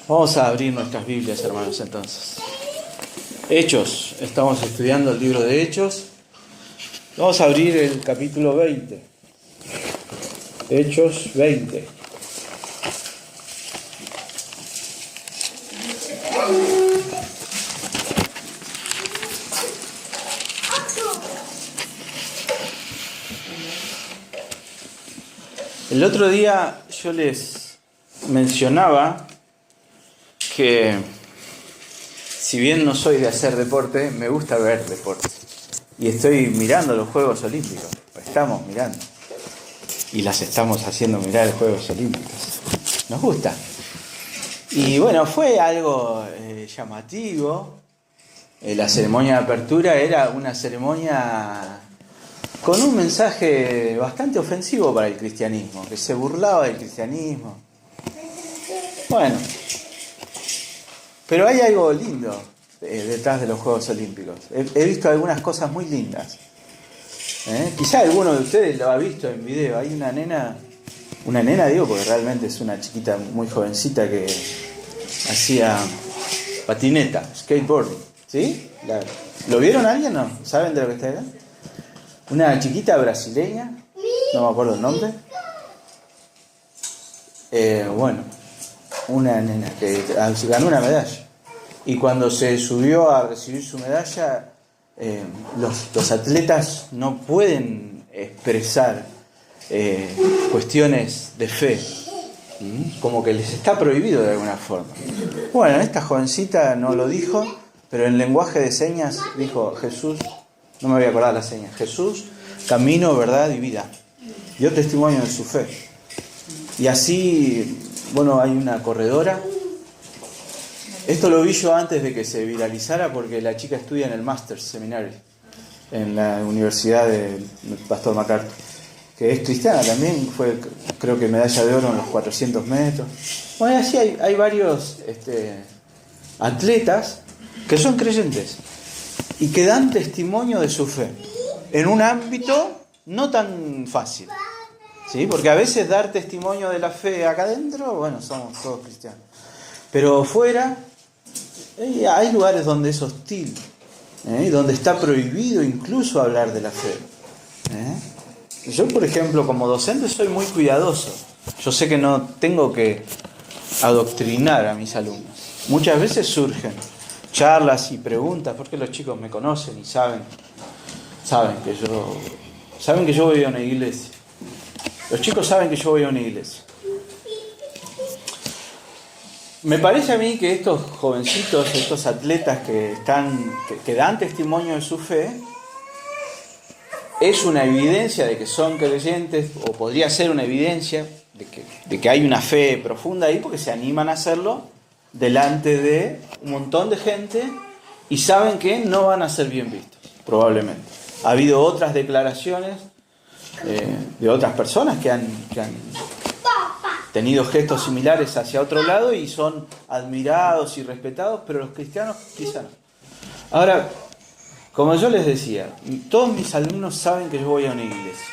Vamos a abrir nuestras Biblias, hermanos, entonces. Hechos, estamos estudiando el libro de Hechos. Vamos a abrir el capítulo 20. Hechos 20. El otro día yo les mencionaba que si bien no soy de hacer deporte, me gusta ver deporte. Y estoy mirando los Juegos Olímpicos. Estamos mirando. Y las estamos haciendo mirar los Juegos Olímpicos. Nos gusta. Y bueno, fue algo llamativo. La ceremonia de apertura era una ceremonia con un mensaje bastante ofensivo para el cristianismo, que se burlaba del cristianismo. Bueno, pero hay algo lindo detrás de los Juegos Olímpicos. He visto algunas cosas muy lindas. Quizá alguno de ustedes lo ha visto en video. Hay una nena digo porque realmente es una chiquita muy jovencita que hacía patineta, skateboarding. ¿Sí? ¿Lo vieron alguien? ¿No? ¿Saben de lo que está hablando? Una chiquita brasileña, no me acuerdo el nombre. Bueno, una nena que ganó una medalla. Y cuando se subió a recibir su medalla, los atletas no pueden expresar cuestiones de fe. Como que les está prohibido de alguna forma. Bueno, esta jovencita no lo dijo, pero en lenguaje de señas dijo: Jesús, no me voy a acordar las señas, Jesús, camino, verdad y vida. Dio testimonio de su fe. Y así, bueno, hay una corredora. Esto lo vi yo antes de que se viralizara porque la chica estudia en el Masters Seminary, en la Universidad del Pastor MacArthur, que es cristiana también, fue creo que medalla de oro en los 400 metros. Bueno, así hay varios atletas que son creyentes y que dan testimonio de su fe en un ámbito no tan fácil, ¿sí? Porque a veces dar testimonio de la fe acá adentro, bueno, somos todos cristianos, pero fuera hay lugares donde es hostil, donde está prohibido incluso hablar de la fe. Yo, por ejemplo, como docente soy muy cuidadoso. Yo sé que no tengo que adoctrinar a mis alumnos. Muchas veces surgen charlas y preguntas porque los chicos me conocen y saben que yo voy a una iglesia. Los chicos saben que yo voy a una iglesia. Me parece a mí que estos jovencitos, estos atletas que dan testimonio de su fe, es una evidencia de que son creyentes, o podría ser una evidencia de que hay una fe profunda ahí, porque se animan a hacerlo delante de un montón de gente y saben que no van a ser bien vistos, probablemente. Ha habido otras declaraciones de otras personas que han tenido gestos similares hacia otro lado y son admirados y respetados, pero los cristianos quizá no. Ahora, como yo les decía, todos mis alumnos saben que yo voy a una iglesia.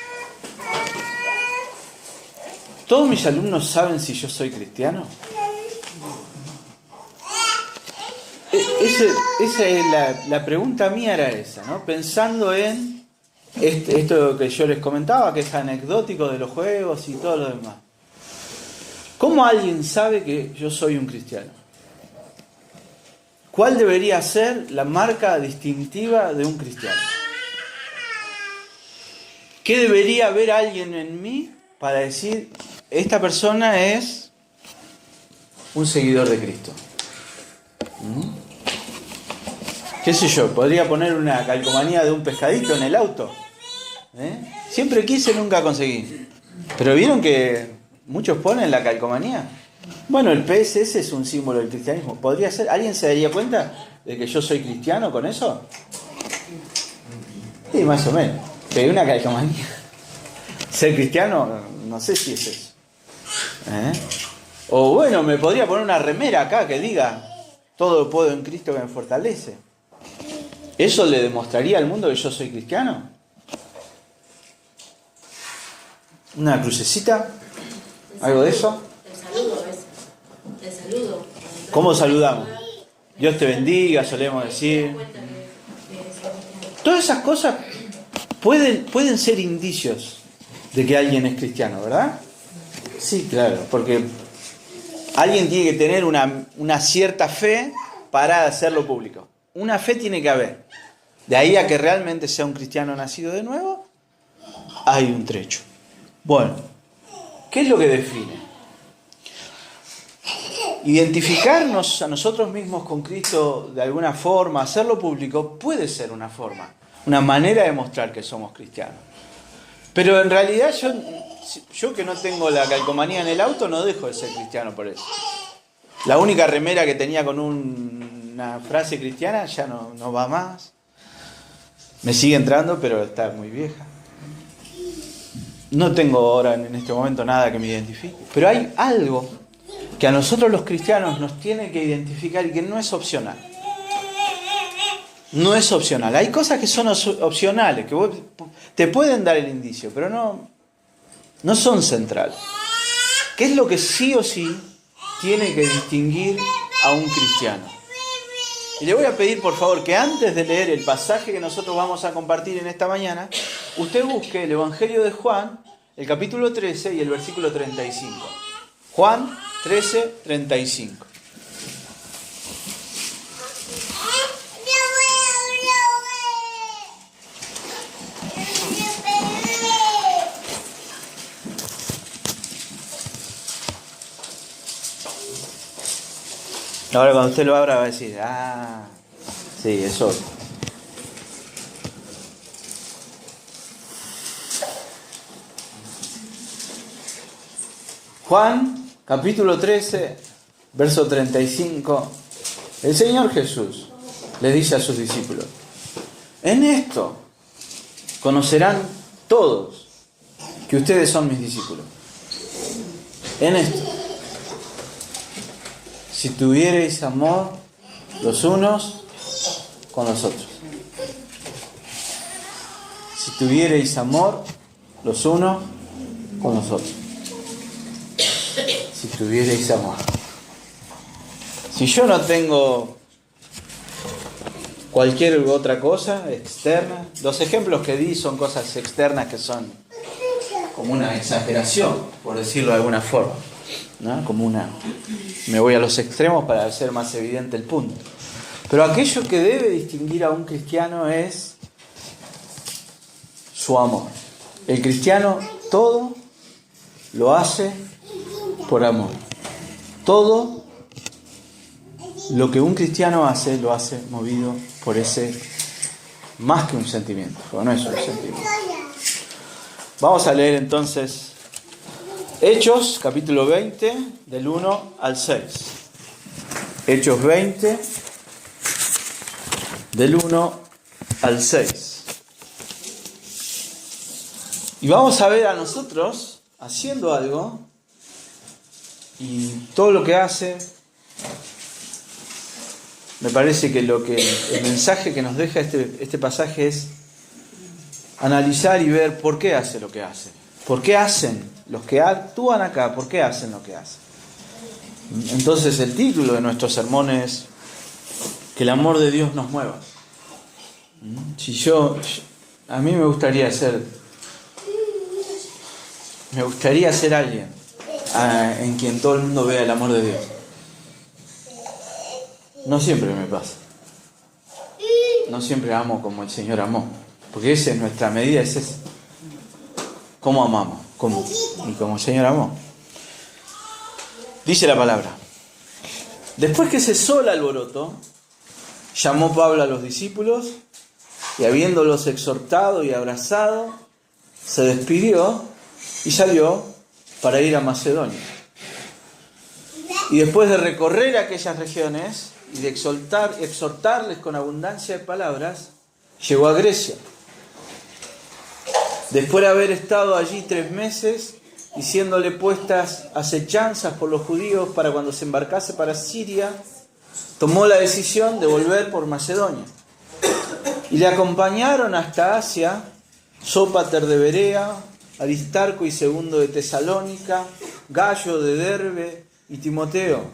¿Todos mis alumnos saben si yo soy cristiano? Esa es la pregunta mía, era esa, ¿no? Pensando en esto que yo les comentaba, que es anecdótico de los juegos y todo lo demás. ¿Cómo alguien sabe que yo soy un cristiano? ¿Cuál debería ser la marca distintiva de un cristiano? ¿Qué debería ver alguien en mí para decir, esta persona es un seguidor de Cristo? ¿Qué sé yo? ¿Podría poner una calcomanía de un pescadito en el auto? Siempre quise, nunca conseguí. Pero ¿vieron que muchos ponen la calcomanía? Bueno, el PSS es un símbolo del cristianismo. ¿Podría ser? ¿Alguien se daría cuenta de que yo soy cristiano con eso? Sí, más o menos. Pero una calcomanía. Ser cristiano, no sé si es eso. O bueno, me podría poner una remera acá que diga: todo lo puedo en Cristo que me fortalece. ¿Eso le demostraría al mundo que yo soy cristiano? ¿Una crucecita? ¿Algo de eso? El saludo, el saludo. ¿Cómo saludamos? Dios te bendiga, solemos decir. Todas esas cosas pueden ser indicios de que alguien es cristiano, ¿verdad? Sí, claro, porque alguien tiene que tener una cierta fe para hacerlo público. Una fe tiene que haber. De ahí a que realmente sea un cristiano nacido de nuevo, hay un trecho. Bueno, ¿qué es lo que define? Identificarnos a nosotros mismos con Cristo de alguna forma, hacerlo público, puede ser una forma, una manera de mostrar que somos cristianos. Pero en realidad yo que no tengo la calcomanía en el auto no dejo de ser cristiano por eso. La única remera que tenía con una frase cristiana ya no va más. Me sigue entrando, pero está muy vieja. No tengo ahora en este momento nada que me identifique. Pero hay algo que a nosotros los cristianos nos tiene que identificar y que no es opcional. No es opcional. Hay cosas que son opcionales, que te pueden dar el indicio, pero no son centrales. ¿Qué es lo que sí o sí tiene que distinguir a un cristiano? Y le voy a pedir, por favor, que antes de leer el pasaje que nosotros vamos a compartir en esta mañana, usted busque el Evangelio de Juan, el capítulo 13 y el versículo 35. Juan 13, 35. Ahora cuando usted lo abra va a decir, sí, eso. Juan, capítulo 13, verso 35. El Señor Jesús le dice a sus discípulos, en esto conocerán todos que ustedes son mis discípulos. En esto. Si tuviereis amor los unos con los otros. Si tuviereis amor los unos con los otros. Si tuviereis amor. Si yo no tengo cualquier otra cosa externa, los ejemplos que di son cosas externas que son como una exageración, por decirlo de alguna forma, ¿no? Me voy a los extremos para hacer más evidente el punto. Pero aquello que debe distinguir a un cristiano es su amor. El cristiano todo lo hace por amor. Todo lo que un cristiano hace, lo hace movido por ese, más que un sentimiento, porque no es un sentimiento. Vamos a leer entonces Hechos, capítulo 20, del 1 al 6. Hechos 20, del 1 al 6. Y vamos a ver a nosotros haciendo algo, y todo lo que hace, me parece que el mensaje que nos deja este pasaje es analizar y ver por qué hace lo que hace. ¿Por qué hacen los que actúan acá? ¿Por qué hacen lo que hacen? Entonces el título de nuestro sermón es que el amor de Dios nos mueva. A mí me gustaría ser alguien en quien todo el mundo vea el amor de Dios. No siempre me pasa. No siempre amo como el Señor amó. Porque esa es nuestra medida, es esa. ¿Cómo amamos? ¿Cómo? Y como el Señor amó. Dice la palabra. Después que cesó el alboroto, llamó Pablo a los discípulos y habiéndolos exhortado y abrazado, se despidió y salió para ir a Macedonia. Y después de recorrer aquellas regiones y de exhortarles con abundancia de palabras, llegó a Grecia. Después de haber estado allí 3 meses y siéndole puestas acechanzas por los judíos para cuando se embarcase para Siria, tomó la decisión de volver por Macedonia. Y le acompañaron hasta Asia Sópater de Berea, Aristarco y Segundo de Tesalónica, Gallo de Derbe y Timoteo,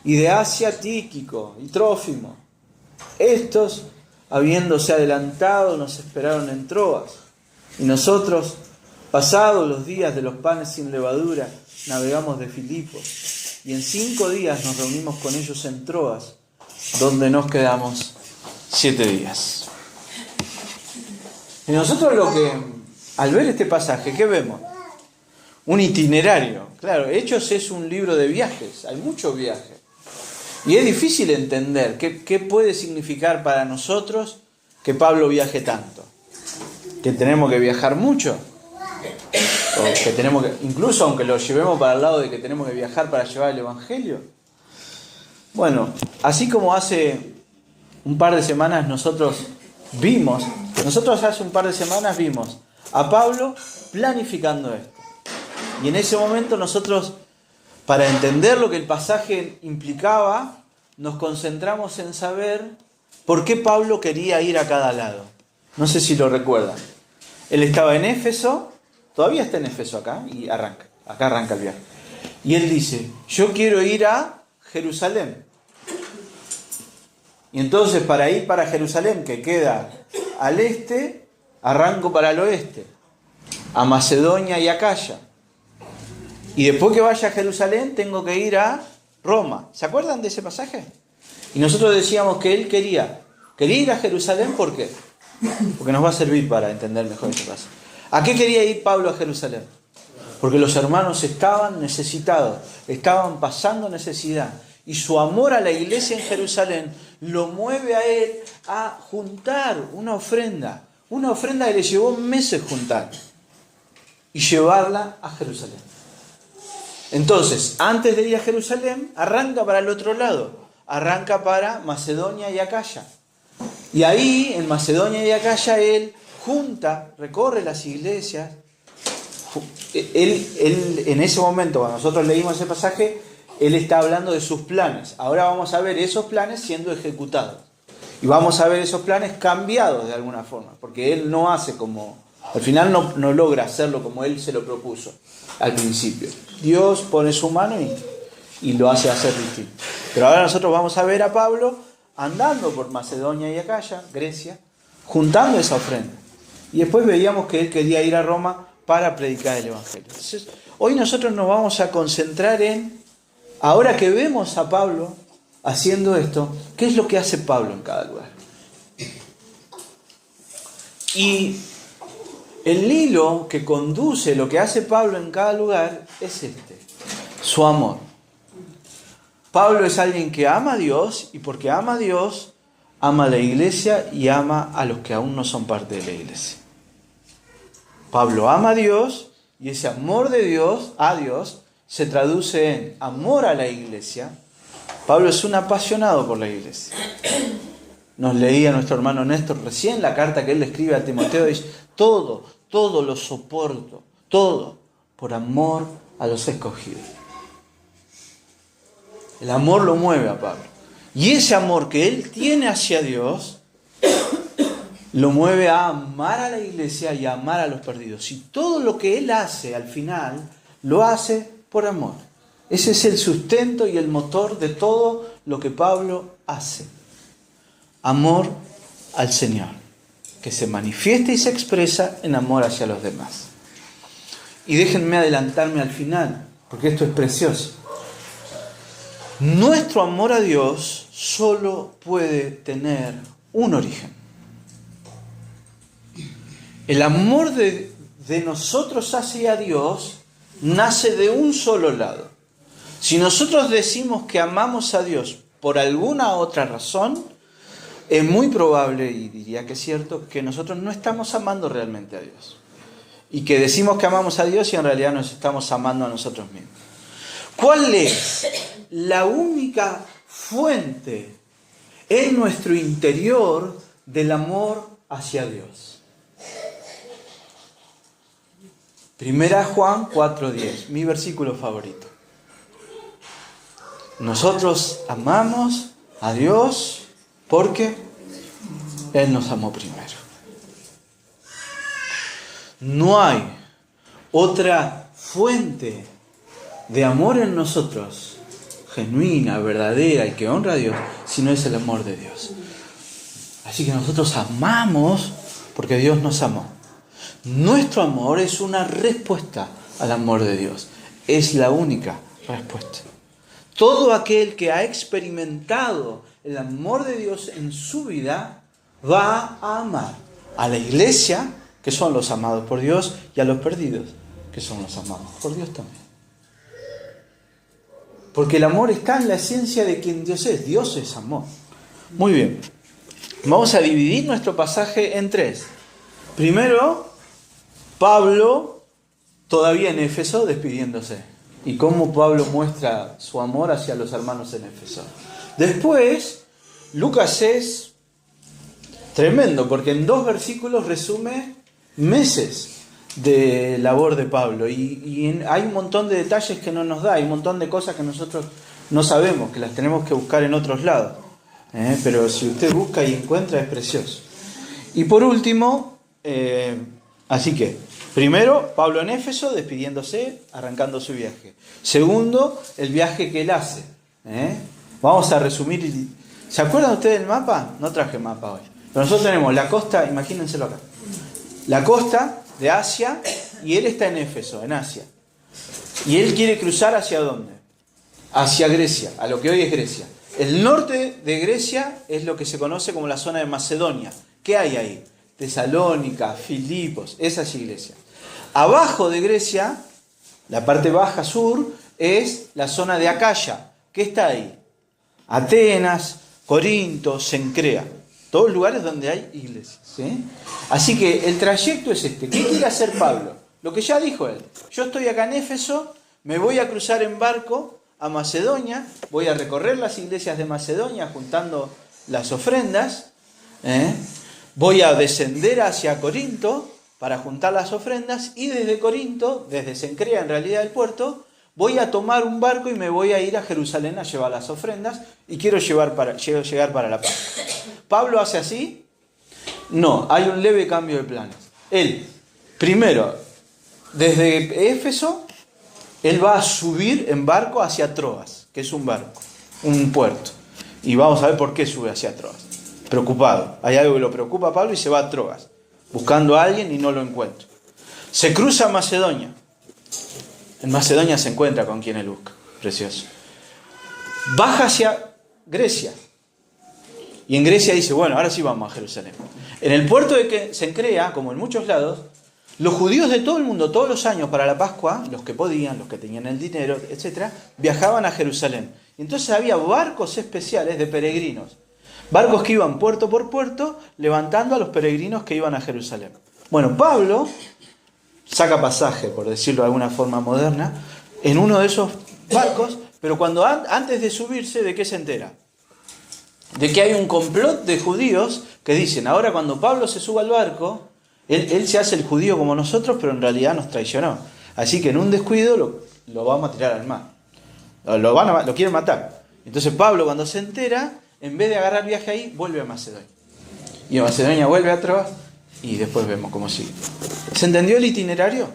y de Asia Tíquico y Trófimo. Estos, habiéndose adelantado, nos esperaron en Troas. Y nosotros, pasados los días de los panes sin levadura, navegamos de Filipos. Y en 5 días nos reunimos con ellos en Troas, donde nos quedamos 7 días. Y nosotros al ver este pasaje, ¿qué vemos? Un itinerario. Claro, Hechos es un libro de viajes, hay muchos viajes. Y es difícil entender qué puede significar para nosotros que Pablo viaje tanto. ¿Que tenemos que viajar mucho? ¿O que tenemos que, incluso aunque lo llevemos para el lado de que tenemos que viajar para llevar el Evangelio? Bueno, así como hace un par de semanas nosotros hace un par de semanas vimos a Pablo planificando esto. Y en ese momento nosotros, para entender lo que el pasaje implicaba, nos concentramos en saber por qué Pablo quería ir a cada lado. No sé si lo recuerdan. Él estaba en Éfeso, todavía está en Éfeso acá, y acá arranca el viaje. Y él dice, yo quiero ir a Jerusalén. Y entonces para ir para Jerusalén, que queda al este, arranco para el oeste, a Macedonia y Acaya. Y después que vaya a Jerusalén, tengo que ir a Roma. ¿Se acuerdan de ese pasaje? Y nosotros decíamos que él quería ir a Jerusalén, ¿por qué? Porque nos va a servir para entender mejor este pasaje. ¿A qué quería ir Pablo a Jerusalén? Porque los hermanos estaban necesitados, estaban pasando necesidad. Y su amor a la iglesia en Jerusalén lo mueve a él a juntar una ofrenda que le llevó meses juntar y llevarla a Jerusalén. Entonces, antes de ir a Jerusalén, arranca para el otro lado, arranca para Macedonia y Acaya. Y ahí, en Macedonia y Acaya, él recorre las iglesias. Él, en ese momento, cuando nosotros leímos ese pasaje, él está hablando de sus planes. Ahora vamos a ver esos planes siendo ejecutados. Y vamos a ver esos planes cambiados de alguna forma. Porque él no hace al final no logra hacerlo como él se lo propuso al principio. Dios pone su mano y lo hace hacer distinto. Pero ahora nosotros vamos a ver a Pablo andando por Macedonia y Acaya, Grecia, juntando esa ofrenda. Y después veíamos que él quería ir a Roma para predicar el Evangelio. Entonces, hoy nosotros nos vamos a concentrar en, ahora que vemos a Pablo haciendo esto, ¿qué es lo que hace Pablo en cada lugar? Y el hilo que conduce lo que hace Pablo en cada lugar es su amor. Pablo es alguien que ama a Dios, y porque ama a Dios, ama a la iglesia y ama a los que aún no son parte de la iglesia. Pablo ama a Dios, y ese amor de Dios a Dios se traduce en amor a la iglesia. Pablo es un apasionado por la iglesia. Nos leía nuestro hermano Néstor recién la carta que él le escribe a Timoteo, dice, todo lo soporto, todo por amor a los escogidos. El amor lo mueve a Pablo. Y ese amor que él tiene hacia Dios lo mueve a amar a la iglesia y a amar a los perdidos. Y todo lo que él hace al final, lo hace por amor. Ese es el sustento y el motor de todo lo que Pablo hace. Amor al Señor, que se manifiesta y se expresa en amor hacia los demás. Y déjenme adelantarme al final, porque esto es precioso. Nuestro amor a Dios solo puede tener un origen. El amor de nosotros hacia Dios nace de un solo lado. Si nosotros decimos que amamos a Dios por alguna otra razón, es muy probable, y diría que es cierto, que nosotros no estamos amando realmente a Dios. Y que decimos que amamos a Dios y en realidad nos estamos amando a nosotros mismos. ¿Cuál es la única fuente en nuestro interior del amor hacia Dios? 1 Juan 4:10, mi versículo favorito. Nosotros amamos a Dios porque Él nos amó primero. No hay otra fuente de amor en nosotros genuina, verdadera y que honra a Dios, sino es el amor de Dios. Así que nosotros amamos porque Dios nos amó. Nuestro amor es una respuesta al amor de Dios. Es la única respuesta. Todo aquel que ha experimentado el amor de Dios en su vida va a amar a la iglesia, que son los amados por Dios, y a los perdidos, que son los amados por Dios también. Porque el amor está en la esencia de quien Dios es. Dios es amor. Muy bien. Vamos a dividir nuestro pasaje en tres. Primero, Pablo, todavía en Éfeso, despidiéndose. Y cómo Pablo muestra su amor hacia los hermanos en Éfeso. Después, Lucas es tremendo, porque en 2 versículos resume meses de labor de Pablo. Y hay un montón de detalles que no nos da, hay un montón de cosas que nosotros no sabemos, que las tenemos que buscar en otros lados. Pero si usted busca y encuentra, es precioso. Y por último, así que, primero, Pablo en Éfeso, despidiéndose, arrancando su viaje. Segundo, el viaje que él hace. Vamos a resumir. ¿Se acuerdan ustedes del mapa? No traje mapa hoy. Pero nosotros tenemos la costa, imagínenselo acá. La costa de Asia, y él está en Éfeso, en Asia. Y él quiere cruzar ¿hacia dónde? Hacia Grecia, a lo que hoy es Grecia. El norte de Grecia es lo que se conoce como la zona de Macedonia. ¿Qué hay ahí? Tesalónica, Filipos, esas iglesias. Abajo de Grecia, la parte baja sur, es la zona de Acaya. ¿Qué está ahí? Atenas, Corinto, Cencrea. Todos lugares donde hay iglesias. ¿Sí? Así que el trayecto es este. ¿Qué quiere hacer Pablo? Lo que ya dijo él. Yo estoy acá en Éfeso, me voy a cruzar en barco a Macedonia, voy a recorrer las iglesias de Macedonia juntando las ofrendas, voy a descender hacia Corinto para juntar las ofrendas, y desde Corinto, desde Cencrea en realidad el puerto, voy a tomar un barco y me voy a ir a Jerusalén a llevar las ofrendas, y quiero llegar para la paz. ¿Pablo hace así? No, hay un leve cambio de planes. Él, primero, desde Éfeso, él va a subir en barco hacia Troas, que es un barco, un puerto. Y vamos a ver por qué sube hacia Troas. Preocupado. Hay algo que lo preocupa a Pablo y se va a Troas, buscando a alguien y no lo encuentra. Se cruza a Macedonia. En Macedonia se encuentra con quien él busca. Precioso. Baja hacia Grecia. Y en Grecia dice, bueno, ahora sí vamos a Jerusalén. En el puerto de Cencrea, como en muchos lados, los judíos de todo el mundo, todos los años para la Pascua, los que podían, los que tenían el dinero, etc., viajaban a Jerusalén. Y entonces había barcos especiales de peregrinos. Barcos que iban puerto por puerto, levantando a los peregrinos que iban a Jerusalén. Bueno, Pablo saca pasaje, por decirlo de alguna forma moderna, en uno de esos barcos, pero cuando antes de subirse, ¿de qué se entera? De que hay un complot de judíos que dicen, ahora cuando Pablo se suba al barco, él se hace el judío como nosotros, pero en realidad nos traicionó. Así que en un descuido lo vamos a tirar al mar. Lo quieren matar. Entonces Pablo, cuando se entera, en vez de agarrar viaje ahí, vuelve a Macedonia. Y a Macedonia vuelve a Troas, y después vemos cómo sigue. ¿Se entendió el itinerario?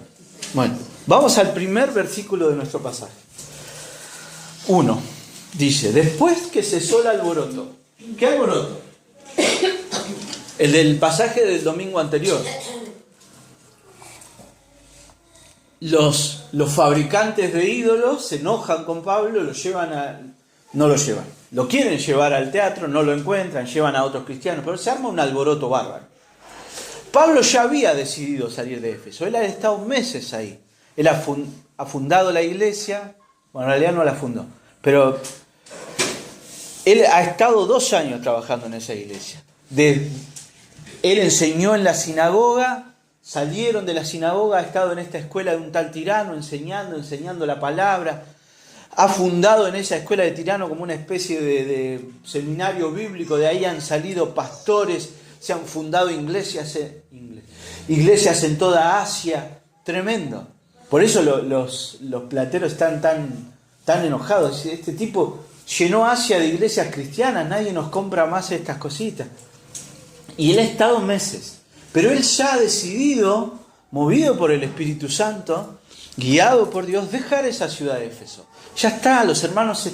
Bueno, vamos al primer versículo de nuestro pasaje. 1. Dice, después que cesó el alboroto. ¿Qué alboroto? El del pasaje del domingo anterior. Los fabricantes de ídolos se enojan con Pablo, no lo llevan. Lo quieren llevar al teatro, no lo encuentran, llevan a otros cristianos, pero se arma un alboroto bárbaro. Pablo ya había decidido salir de Éfeso, él ha estado meses ahí. Él ha fundado la iglesia, bueno, en realidad no la fundó, pero él ha estado 2 años trabajando en esa iglesia. Él enseñó en la sinagoga, salieron de la sinagoga, ha estado en esta escuela de un tal Tirano, enseñando la palabra. Ha fundado en esa escuela de Tirano como una especie de seminario bíblico, de ahí han salido pastores, se han fundado iglesias en toda Asia. Tremendo. Por eso los plateros están tan enojados. Este tipo llenó Asia de iglesias cristianas, nadie nos compra más estas cositas. Y él ha estado meses, pero él ya ha decidido, movido por el Espíritu Santo, guiado por Dios, dejar esa ciudad de Éfeso. Ya está, los hermanos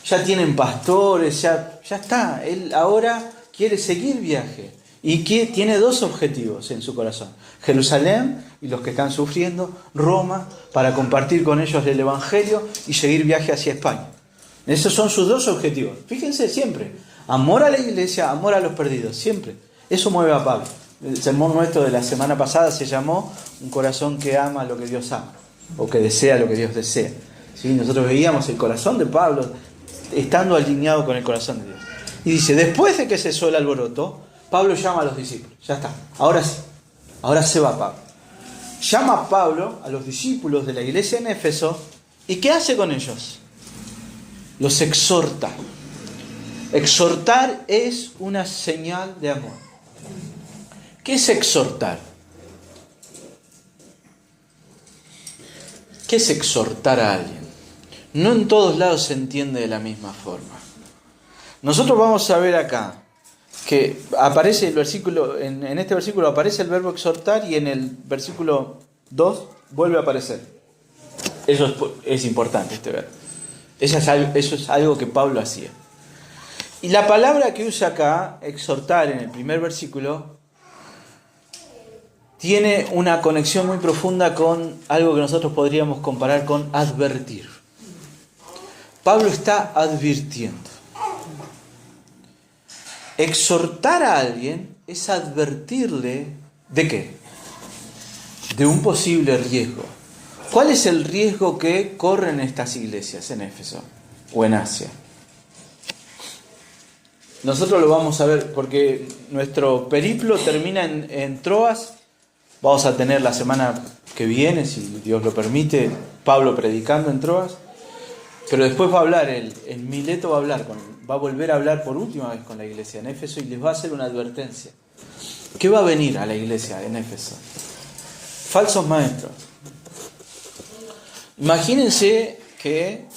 ya tienen pastores, ya está. Él ahora quiere seguir viaje y que tiene dos objetivos en su corazón: Jerusalén y los que están sufriendo, Roma, para compartir con ellos el Evangelio y seguir viaje hacia España. Esos son sus dos objetivos. Fíjense siempre, amor a la iglesia, amor a los perdidos, siempre. Eso mueve a Pablo. El sermón nuestro de la semana pasada se llamó Un corazón que ama lo que Dios ama, o que desea lo que Dios desea. ¿Sí? Nosotros veíamos el corazón de Pablo estando alineado con el corazón de Dios. Y dice, después de que cesó el alboroto, Pablo llama a los discípulos. Ya está, ahora sí, ahora se va Pablo. Llama a Pablo a los discípulos de la iglesia en Éfeso, ¿y qué hace con ellos? Los exhorta. Exhortar es una señal de amor. ¿Qué es exhortar? ¿Qué es exhortar a alguien? No en todos lados se entiende de la misma forma. Nosotros vamos a ver acá que aparece el versículo, en este versículo aparece el verbo exhortar y en el versículo 2 vuelve a aparecer. Eso es importante, este verbo. Eso es algo que Pablo hacía. Y la palabra que usa acá, exhortar, en el primer versículo, tiene una conexión muy profunda con algo que nosotros podríamos comparar con advertir. Pablo está advirtiendo. Exhortar a alguien es advertirle ¿de qué? De un posible riesgo. ¿Cuál es el riesgo que corren estas iglesias en Éfeso o en Asia? Nosotros lo vamos a ver porque nuestro periplo termina en Troas. Vamos a tener la semana que viene, si Dios lo permite, Pablo predicando en Troas. Pero después va a hablar, en Mileto va a volver a hablar por última vez con la iglesia en Éfeso y les va a hacer una advertencia. ¿Qué va a venir a la iglesia en Éfeso? Falsos maestros. Imagínense que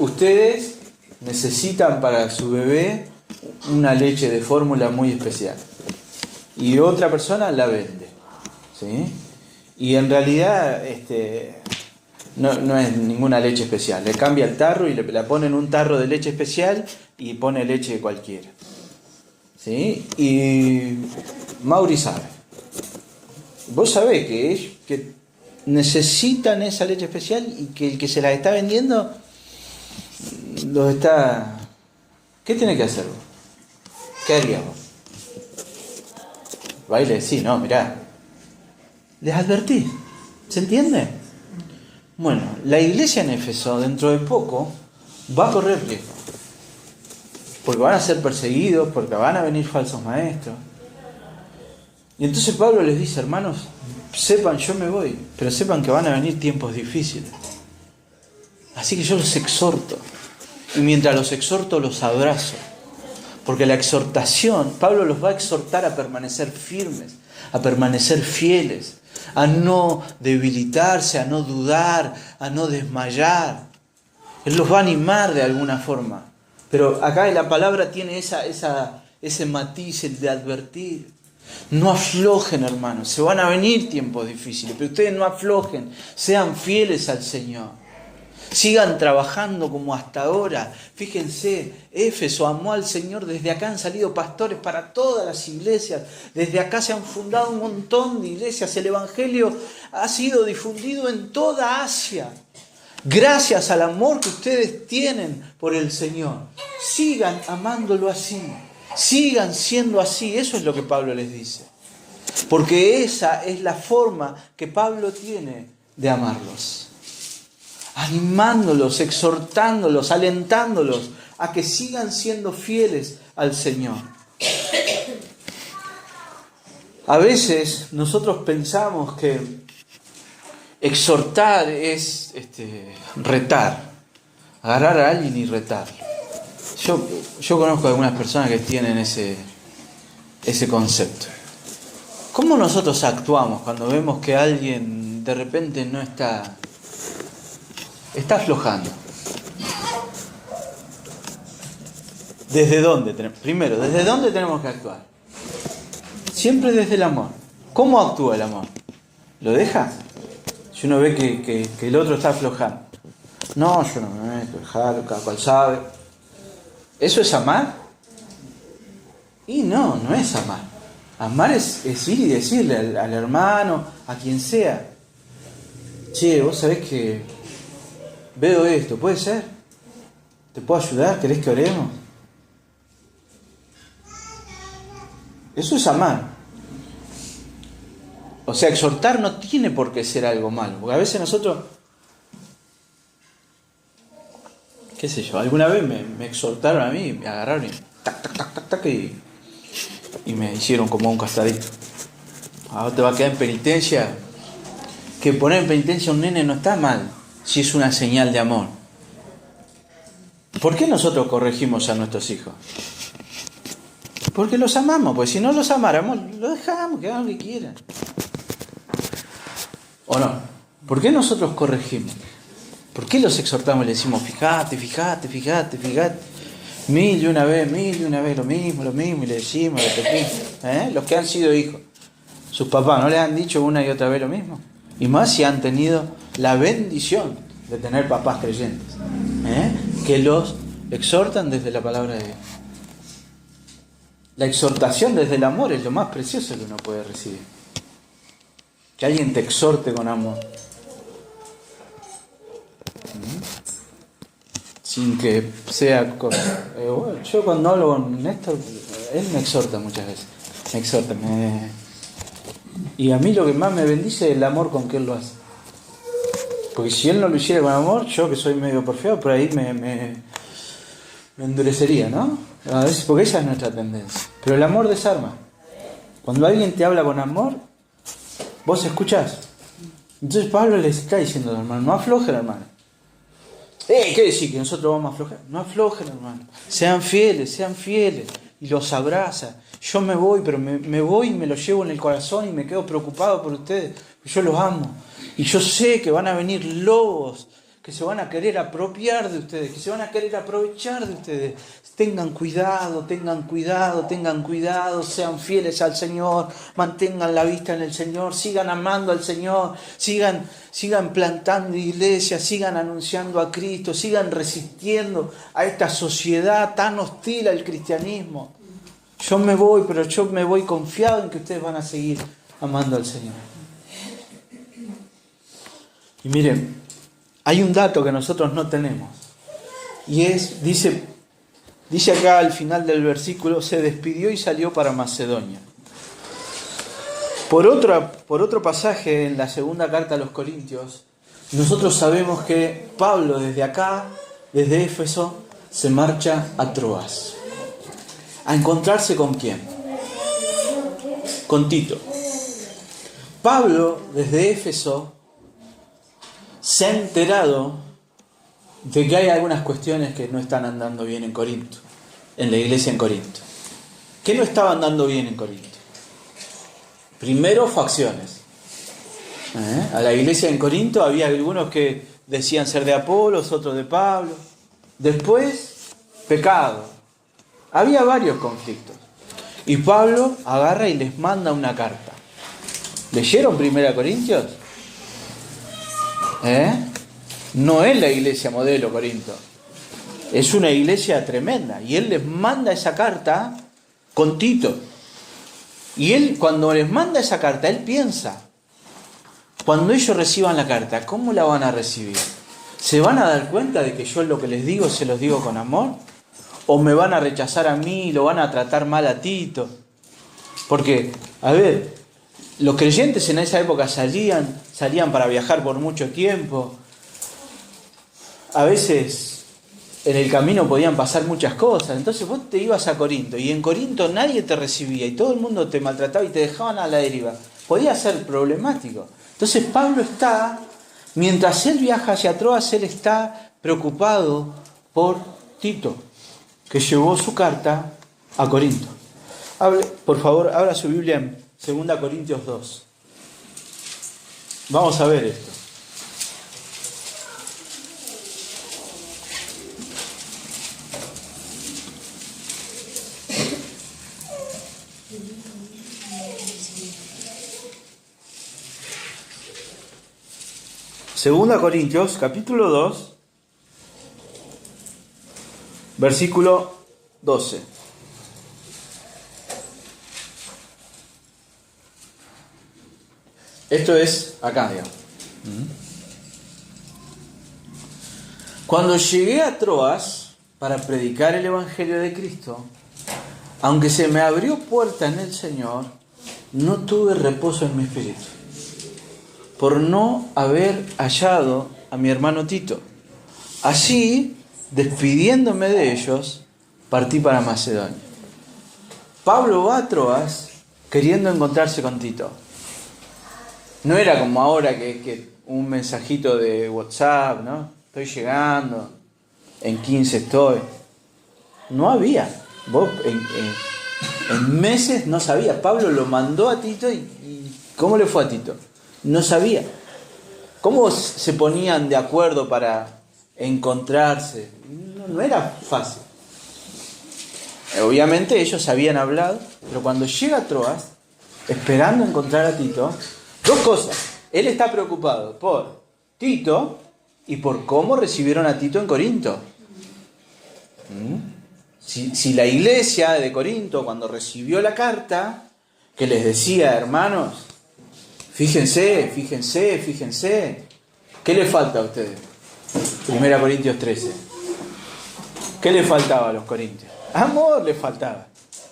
ustedes necesitan para su bebé una leche de fórmula muy especial y otra persona la vende, ¿sí? Y en realidad no es ninguna leche especial. Le cambia el tarro y le ponen un tarro de leche especial y pone leche cualquiera, ¿sí? Y Mauri sabe. Vos sabés que necesitan esa leche especial y que el que se la está vendiendo los está... ¿Qué tiene que hacer vos? ¿Qué harías vos? Va y le decís, no, mirá, les advertí, ¿se entiende? Bueno, la iglesia en Éfeso dentro de poco va a correr riesgo, porque van a ser perseguidos, porque van a venir falsos maestros. Y entonces Pablo les dice, hermanos, sepan, yo me voy, pero sepan que van a venir tiempos difíciles. Así que yo los exhorto, y mientras los exhorto los abrazo. Porque la exhortación, Pablo los va a exhortar a permanecer firmes, a permanecer fieles, a no debilitarse, a no dudar, a no desmayar. Él los va a animar de alguna forma. Pero acá la palabra tiene ese matiz, el de advertir. No aflojen, hermanos, se van a venir tiempos difíciles, pero ustedes no aflojen, sean fieles al Señor. Sigan trabajando como hasta ahora. Fíjense, Éfeso amó al Señor. Desde acá han salido pastores para todas las iglesias. Desde acá se han fundado un montón de iglesias. El Evangelio ha sido difundido en toda Asia. Gracias al amor que ustedes tienen por el Señor. Sigan amándolo así. Sigan siendo así. Eso es lo que Pablo les dice. Porque esa es la forma que Pablo tiene de amarlos. Animándolos, exhortándolos, alentándolos a que sigan siendo fieles al Señor. A veces nosotros pensamos que exhortar es retar, agarrar a alguien y retarlo. Yo conozco algunas personas que tienen ese concepto. ¿Cómo nosotros actuamos cuando vemos que alguien de repente no está aflojando? ¿Desde dónde? Primero, ¿desde dónde tenemos que actuar? Siempre desde el amor. ¿Cómo actúa el amor? ¿Lo deja? Si uno ve que el otro está aflojando. No, yo no me meto, dejalo, cada cual sabe. ¿Eso es amar? Y no es amar. Amar es ir y decirle al hermano, a quien sea: che, vos sabés que veo esto, ¿puede ser? ¿Te puedo ayudar? ¿Querés que oremos? Eso es amar. O sea, exhortar no tiene por qué ser algo malo. Porque a veces nosotros, qué sé yo, alguna vez me exhortaron a mí, me agarraron y tac, y me hicieron como un castradito. Ahora te va a quedar en penitencia. Que poner en penitencia a un nene no está mal, si es una señal de amor. ¿Por qué nosotros corregimos a nuestros hijos? Porque los amamos, pues si no los amáramos, los dejamos, que hagan lo que quieran. ¿O no? ¿Por qué nosotros corregimos? ¿Por qué los exhortamos y le decimos, fíjate? Mil y una vez lo mismo, y le decimos, repetimos. Los que han sido hijos, sus papás, ¿no les han dicho una y otra vez lo mismo? Y más si han tenido la bendición de tener papás creyentes, que los exhortan desde la palabra de Dios. La exhortación desde el amor es lo más precioso que uno puede recibir. Que alguien te exhorte con amor. Sin que sea... yo cuando hablo con Néstor, él me exhorta muchas veces. Me exhorta. Y a mí lo que más me bendice es el amor con que él lo hace. Porque si él no lo hiciera con amor, yo que soy medio porfiado, por ahí me endurecería, ¿no? A veces, porque esa es nuestra tendencia. Pero el amor desarma. Cuando alguien te habla con amor, vos escuchás. Entonces Pablo les está diciendo al hermano, no aflojen, hermano. ¿Qué decir? ¿Que nosotros vamos a aflojar? No aflojen, hermano. Sean fieles. Y los abraza. Yo me voy, pero me voy y me los llevo en el corazón y me quedo preocupado por ustedes. Yo los amo. Y yo sé que van a venir lobos que se van a querer apropiar de ustedes, que se van a querer aprovechar de ustedes. Tengan cuidado, sean fieles al Señor, mantengan la vista en el Señor, sigan amando al Señor, sigan plantando iglesias, sigan anunciando a Cristo, sigan resistiendo a esta sociedad tan hostil al cristianismo. Yo me voy, pero yo me voy confiado en que ustedes van a seguir amando al Señor. Y miren, hay un dato que nosotros no tenemos. Y dice acá al final del versículo, se despidió y salió para Macedonia. Por otro pasaje en la segunda carta a los Corintios, nosotros sabemos que Pablo desde acá, desde Éfeso, se marcha a Troas. ¿A encontrarse con quién? Con Tito. Pablo desde Éfeso se ha enterado de que hay algunas cuestiones que no están andando bien en Corinto, en la iglesia en Corinto. ¿Qué no estaba andando bien en Corinto? Primero, facciones. A la iglesia en Corinto había algunos que decían ser de Apolos, otros de Pablo. Después, pecado. Había varios conflictos. Y Pablo agarra y les manda una carta. ¿Leyeron 1 Corintios? No es la iglesia modelo Corinto. Es una iglesia tremenda. Y él les manda esa carta con Tito. Y él, cuando les manda esa carta, él piensa, cuando ellos reciban la carta, ¿cómo la van a recibir? ¿Se van a dar cuenta de que yo lo que les digo se los digo con amor? ¿O me van a rechazar a mí y lo van a tratar mal a Tito? Porque, a ver, los creyentes en esa época salían para viajar por mucho tiempo. A veces en el camino podían pasar muchas cosas. Entonces vos te ibas a Corinto y en Corinto nadie te recibía y todo el mundo te maltrataba y te dejaban a la deriva. Podía ser problemático. Entonces Pablo mientras él viaja hacia Troas, él está preocupado por Tito, que llevó su carta a Corinto. Por favor, abra su Biblia en 2 Corintios 2. Vamos a ver esto. Segunda Corintios, capítulo 2, versículo 12. Esto es acá, digamos. Cuando llegué a Troas para predicar el Evangelio de Cristo, aunque se me abrió puerta en el Señor, no tuve reposo en mi espíritu, por no haber hallado a mi hermano Tito. Así, despidiéndome de ellos, partí para Macedonia. Pablo va a Troas queriendo encontrarse con Tito. No era como ahora que un mensajito de WhatsApp, ¿no? Estoy llegando, en 15 estoy. No había. Vos en meses no sabías. Pablo lo mandó a Tito y ¿cómo le fue a Tito? No sabía. ¿Cómo se ponían de acuerdo para encontrarse? No era fácil. Obviamente ellos habían hablado, pero cuando llega a Troas, esperando encontrar a Tito, dos cosas. Él está preocupado por Tito y por cómo recibieron a Tito en Corinto. Si la iglesia de Corinto, cuando recibió la carta, que les decía, hermanos, fíjense, ¿qué les falta a ustedes? 1 Corintios 13. ¿Qué les faltaba a los corintios? Amor les faltaba.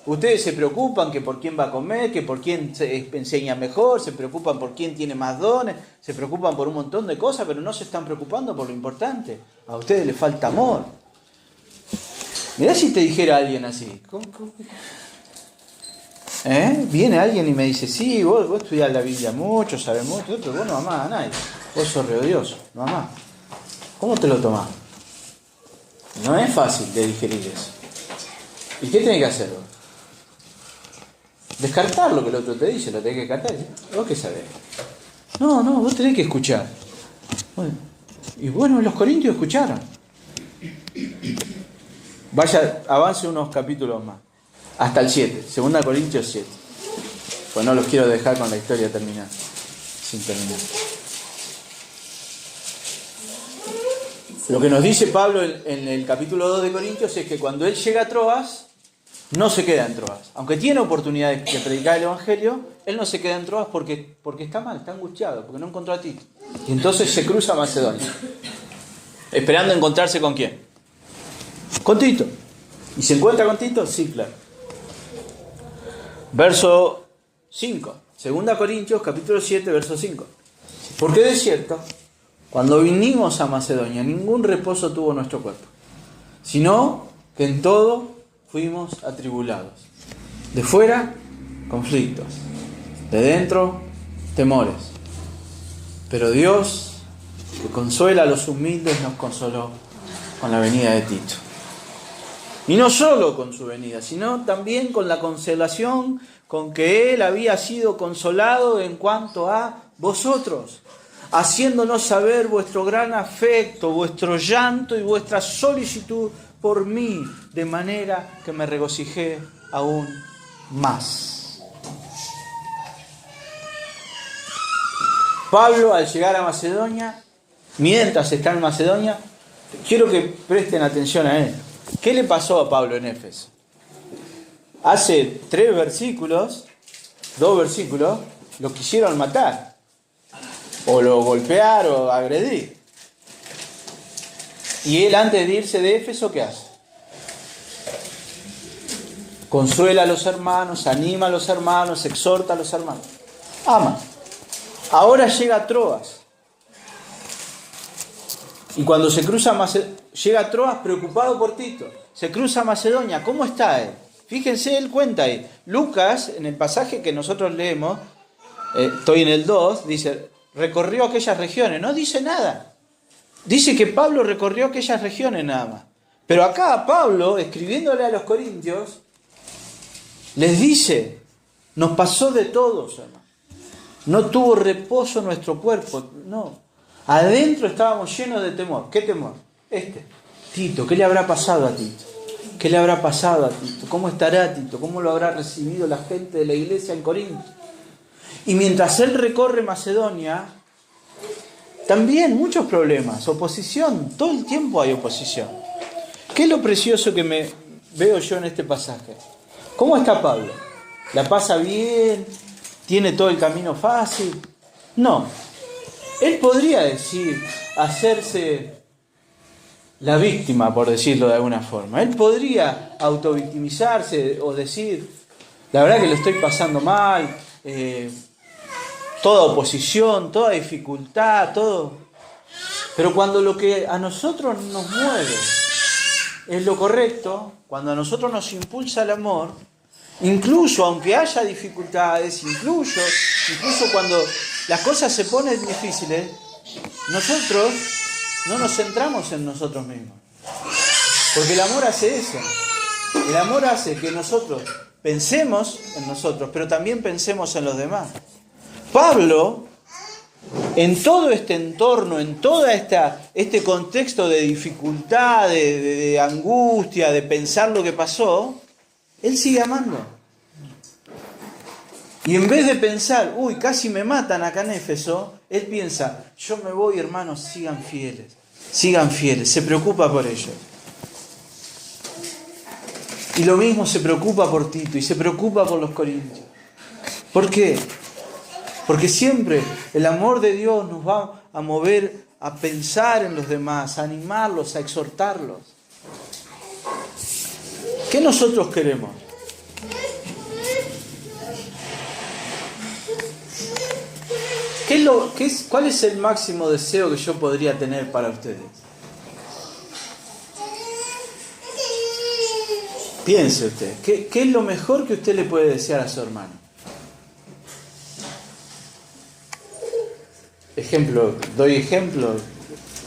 Ustedes se preocupan que por quién va a comer, que por quién se enseña mejor, se preocupan por quién tiene más dones, se preocupan por un montón de cosas, pero no se están preocupando por lo importante. A ustedes les falta amor. Mirá si te dijera alguien así. ¿Cómo? Viene alguien y me dice, sí, vos estudiás la Biblia mucho, sabés mucho, pero vos no amás a nadie. Vos sos re odioso, no amás. ¿Cómo te lo tomás? No es fácil de digerir eso. ¿Y qué tenés que hacer vos? Descartar lo que el otro te dice, lo tenés que descartar. ¿Vos qué sabés? No, vos tenés que escuchar. Y bueno, los corintios escucharon. Vaya, avance unos capítulos más. Hasta el 7, 2 Corintios 7. Pues no los quiero dejar con la historia terminada. Sin terminar. Lo que nos dice Pablo en el capítulo 2 de Corintios es que cuando él llega a Troas, no se queda en Troas. Aunque tiene oportunidad de predicar el Evangelio, él no se queda en Troas porque está mal, está angustiado, porque no encontró a Tito. Y entonces se cruza a Macedonia. Esperando encontrarse ¿con quién? Con Tito. ¿Y se encuentra con Tito? Sí, claro. Verso 5. 2 Corintios, capítulo 7, verso 5. Porque de cierto, cuando vinimos a Macedonia, ningún reposo tuvo nuestro cuerpo, sino que en todo fuimos atribulados. De fuera, conflictos. De dentro, temores. Pero Dios, que consuela a los humildes, nos consoló con la venida de Tito. Y no solo con su venida, sino también con la consolación con que Él había sido consolado en cuanto a vosotros, haciéndonos saber vuestro gran afecto, vuestro llanto y vuestra solicitud por mí, de manera que me regocijé aún más. Pablo, al llegar a Macedonia, mientras está en Macedonia, quiero que presten atención a él. ¿Qué le pasó a Pablo en Éfeso? Hace 2 versículos, lo quisieron matar, o lo golpear o agredir. Y él, antes de irse de Éfeso, ¿qué hace? Consuela a los hermanos, anima a los hermanos, exhorta a los hermanos, ama. Ahora llega a Troas. Y cuando se cruza llega a Troas preocupado por Tito. Se cruza a Macedonia. ¿Cómo está él? Fíjense, él cuenta ahí. Lucas, en el pasaje que nosotros leemos, estoy en el 2, dice, recorrió aquellas regiones. No dice nada. Dice que Pablo recorrió aquellas regiones nada más. Pero acá Pablo, escribiéndole a los corintios, les dice, nos pasó de todos, hermano. No tuvo reposo nuestro cuerpo, no. Adentro estábamos llenos de temor. ¿Qué temor? Tito, ¿qué le habrá pasado a Tito? ¿Qué le habrá pasado a Tito? ¿Cómo estará Tito? ¿Cómo lo habrá recibido la gente de la iglesia en Corinto? Y mientras él recorre Macedonia, También muchos problemas, oposición, todo el tiempo hay oposición. ¿Qué es lo precioso que me veo yo en este pasaje? ¿Cómo está Pablo? ¿La pasa bien? ¿Tiene todo el camino fácil? No. Él podría decir, hacerse la víctima, por decirlo de alguna forma. Él podría autovictimizarse o decir, la verdad que lo estoy pasando mal, toda oposición, toda dificultad, todo. Pero cuando lo que a nosotros nos mueve es lo correcto, cuando a nosotros nos impulsa el amor, incluso aunque haya dificultades, incluso cuando las cosas se ponen difíciles, nosotros no nos centramos en nosotros mismos. Porque el amor hace eso. El amor hace que nosotros pensemos en nosotros, pero también pensemos en los demás. Pablo, en todo este entorno, en todo este contexto de dificultad, de angustia, de pensar lo que pasó, él sigue amando. Y en vez de pensar, uy, casi me matan acá en Éfeso, él piensa, yo me voy, hermanos, sigan fieles, se preocupa por ellos. Y lo mismo se preocupa por Tito y se preocupa por los corintios. ¿Por qué? Porque siempre el amor de Dios nos va a mover a pensar en los demás, a animarlos, a exhortarlos. ¿Qué nosotros queremos? ¿Cuál es el máximo deseo que yo podría tener para ustedes? Piense usted, ¿qué es lo mejor que usted le puede desear a su hermano? Doy ejemplo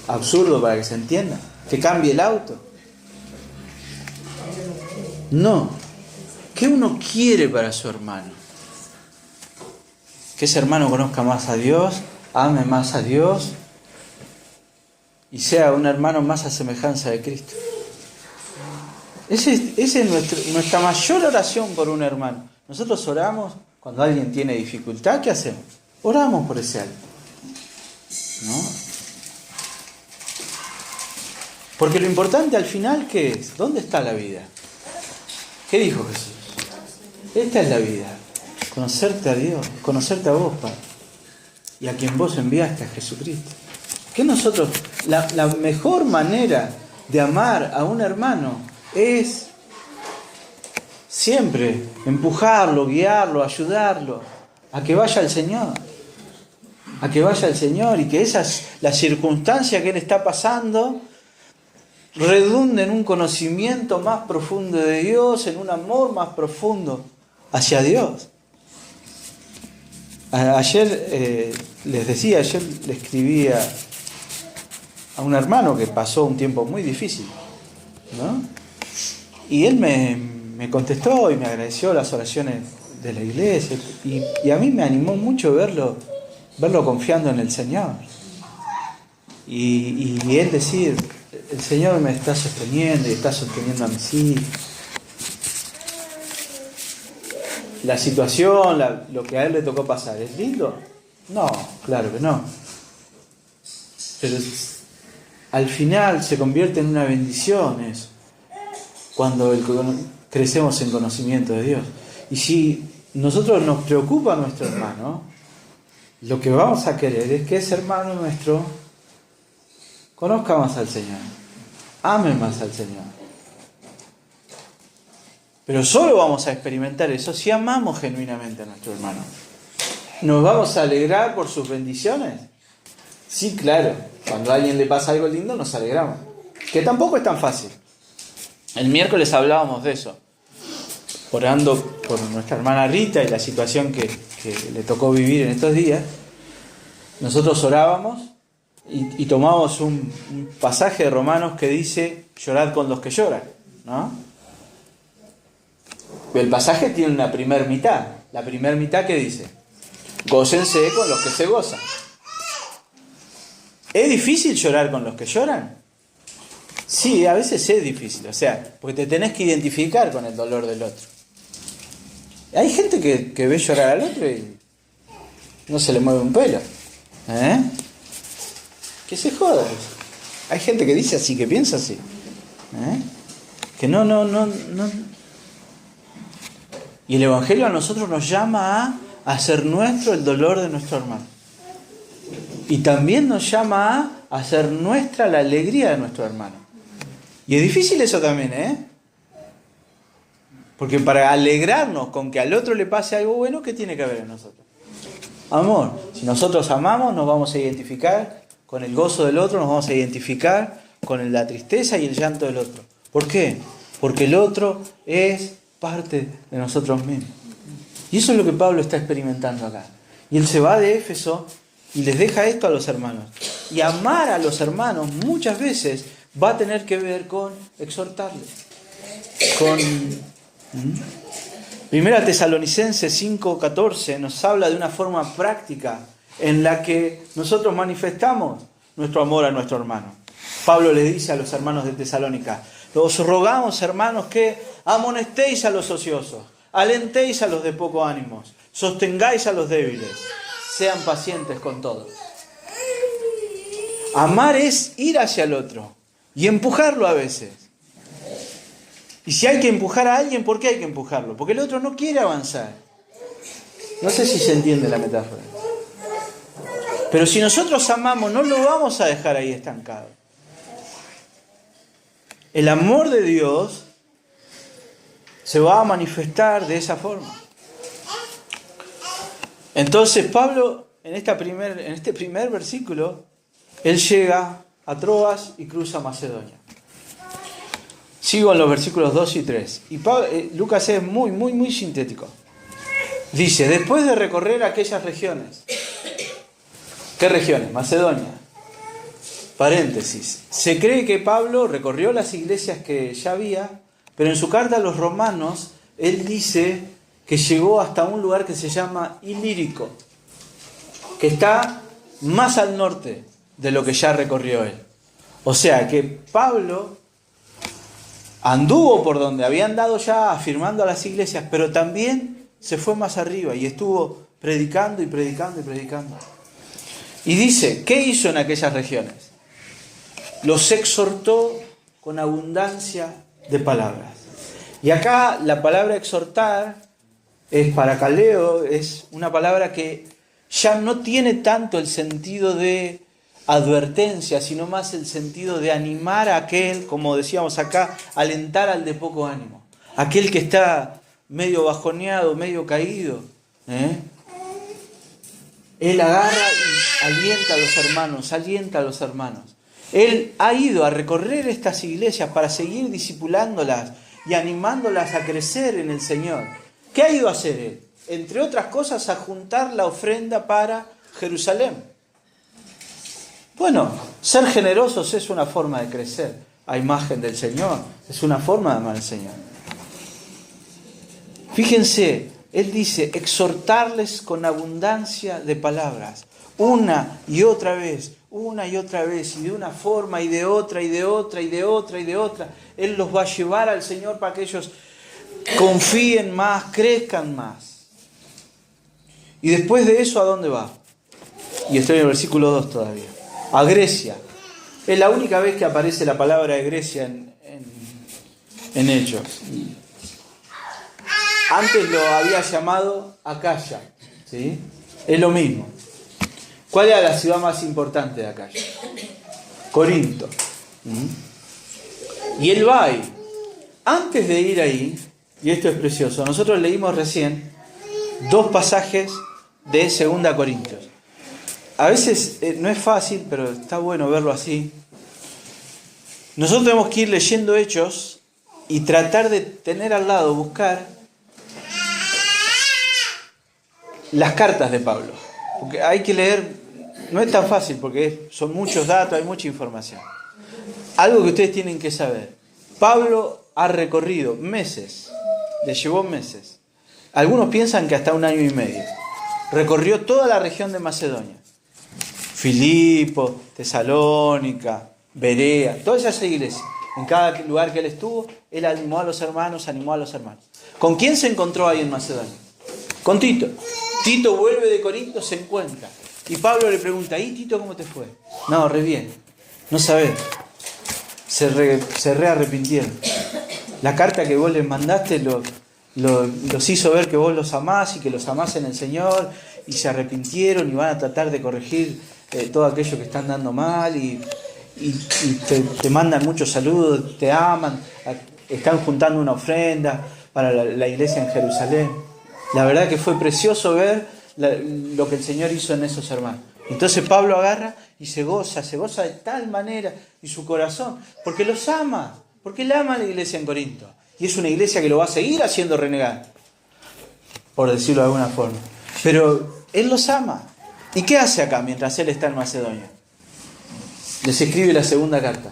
absurdo para que se entienda. ¿Que cambie el auto? No. ¿Qué uno quiere para su hermano? Que ese hermano conozca más a Dios, ame más a Dios y sea un hermano más a semejanza de Cristo. Esa es nuestra mayor oración por un hermano. Nosotros oramos cuando alguien tiene dificultad, ¿qué hacemos? Oramos por ese alguien, ¿no? Porque lo importante al final, ¿qué es? ¿Dónde está la vida? ¿Qué dijo Jesús? Esta es la vida. Conocerte a Dios, conocerte a vos, Padre, y a quien vos enviaste, a Jesucristo. Que nosotros, la mejor manera de amar a un hermano es siempre empujarlo, guiarlo, ayudarlo a que vaya al Señor. A que vaya al Señor y que la circunstancia que él está pasando redunde en un conocimiento más profundo de Dios, en un amor más profundo hacia Dios. Ayer le escribí a un hermano que pasó un tiempo muy difícil, ¿no? Y él me contestó y me agradeció las oraciones de la iglesia y a mí me animó mucho verlo confiando en el Señor y él decir, el Señor me está sosteniendo y está sosteniendo a mis hijos. La situación, lo que a él le tocó pasar, ¿es lindo? No, claro que no. Pero al final se convierte en una bendición eso, cuando crecemos en conocimiento de Dios. Y si nosotros nos preocupa nuestro hermano, lo que vamos a querer es que ese hermano nuestro conozca más al Señor, ame más al Señor. Pero solo vamos a experimentar eso si amamos genuinamente a nuestro hermano. ¿Nos vamos a alegrar por sus bendiciones? Sí, claro. Cuando a alguien le pasa algo lindo nos alegramos. Que tampoco es tan fácil. El miércoles hablábamos de eso. Orando por nuestra hermana Rita y la situación que le tocó vivir en estos días. Nosotros orábamos y tomamos un pasaje de Romanos que dice, llorad con los que lloran, ¿no? El pasaje tiene una primera mitad. La primera mitad, ¿qué dice? Gócense con los que se gozan. ¿Es difícil llorar con los que lloran? Sí, a veces es difícil. O sea, porque te tenés que identificar con el dolor del otro. Hay gente que ve llorar al otro y no se le mueve un pelo. Que se joda. Hay gente que dice así, que piensa así. Que no. Y el Evangelio a nosotros nos llama a hacer nuestro el dolor de nuestro hermano. Y también nos llama a hacer nuestra la alegría de nuestro hermano. Y es difícil eso también, Porque para alegrarnos con que al otro le pase algo bueno, ¿qué tiene que haber en nosotros? Amor. Si nosotros amamos, nos vamos a identificar con el gozo del otro, nos vamos a identificar con la tristeza y el llanto del otro. ¿Por qué? Porque el otro es parte de nosotros mismos. Y eso es lo que Pablo está experimentando acá. Y él se va de Éfeso y les deja esto a los hermanos. Y amar a los hermanos muchas veces va a tener que ver con exhortarles. Primera Tesalonicenses 5:14 nos habla de una forma práctica en la que nosotros manifestamos nuestro amor a nuestro hermano. Pablo le dice a los hermanos de Tesalónica: os rogamos, hermanos, que amonestéis a los ociosos, alentéis a los de poco ánimo, sostengáis a los débiles, sean pacientes con todos. Amar es ir hacia el otro y empujarlo a veces. Y si hay que empujar a alguien, ¿por qué hay que empujarlo? Porque el otro no quiere avanzar. No sé si se entiende la metáfora. Pero si nosotros amamos, no lo vamos a dejar ahí estancado. El amor de Dios se va a manifestar de esa forma. Entonces Pablo, en este primer versículo, él llega a Troas y cruza Macedonia. Sigo en los versículos 2 y 3. Y Lucas es muy sintético. Dice: después de recorrer aquellas regiones. ¿Qué regiones? Macedonia. Paréntesis. Se cree que Pablo recorrió las iglesias que ya había, pero en su carta a los romanos, él dice que llegó hasta un lugar que se llama Ilírico, que está más al norte de lo que ya recorrió él. O sea que Pablo anduvo por donde había andado ya, afirmando a las iglesias, pero también se fue más arriba y estuvo predicando y predicando y predicando. Y dice, ¿qué hizo en aquellas regiones? Los exhortó con abundancia de palabras. Y acá la palabra exhortar es parakaleo, es una palabra que ya no tiene tanto el sentido de advertencia, sino más el sentido de animar a aquel, como decíamos acá, alentar al de poco ánimo, aquel que está medio bajoneado, medio caído. Él agarra y alienta a los hermanos. Él ha ido a recorrer estas iglesias para seguir discipulándolas y animándolas a crecer en el Señor. ¿Qué ha ido a hacer él? Entre otras cosas, a juntar la ofrenda para Jerusalén. Bueno, ser generosos es una forma de crecer a imagen del Señor. Es una forma de amar al Señor. Fíjense, él dice, exhortarles con abundancia de palabras. Una y otra vez, y de una forma, y de otra, y de otra, y de otra, y de otra. Él los va a llevar al Señor para que ellos confíen más, crezcan más. Y después de eso, ¿a dónde va? Y estoy en el versículo 2 todavía. A Grecia. Es la única vez que aparece la palabra de Grecia en Hechos. Antes lo había llamado Acaya, ¿sí? Es lo mismo. ¿Cuál era la ciudad más importante de Acaya? Corinto. Y él va ahí. Antes de ir ahí, y esto es precioso, nosotros leímos recién 2 pasajes de 2 Corintios. A veces no es fácil, pero está bueno verlo así. Nosotros tenemos que ir leyendo Hechos y tratar de tener al lado, buscar las cartas de Pablo. Porque hay que leer, no es tan fácil porque son muchos datos, hay mucha información. Algo que ustedes tienen que saber. Pablo ha recorrido meses, le llevó meses. Algunos piensan que hasta 1 año y medio. Recorrió toda la región de Macedonia. Filipo, Tesalónica, Berea, todas esas iglesias. En cada lugar que él estuvo, él animó a los hermanos. ¿Con quién se encontró ahí en Macedonia? Con Tito. Tito vuelve de Corinto, se encuentra. Y Pablo le pregunta, ¿y Tito cómo te fue? No, re bien. No sabés. Se rearrepintieron. La carta que vos les mandaste los hizo ver que vos los amás y que los amás en el Señor, y se arrepintieron y van a tratar de corregir todo aquello que están dando mal, y te mandan muchos saludos, te aman, están juntando una ofrenda para la iglesia en Jerusalén. La verdad que fue precioso ver lo que el Señor hizo en esos hermanos. Entonces Pablo agarra y se goza de tal manera, y su corazón, porque los ama, porque él ama a la iglesia en Corinto, y es una iglesia que lo va a seguir haciendo renegar, por decirlo de alguna forma, pero él los ama. ¿Y qué hace acá mientras él está en Macedonia? Les escribe la segunda carta.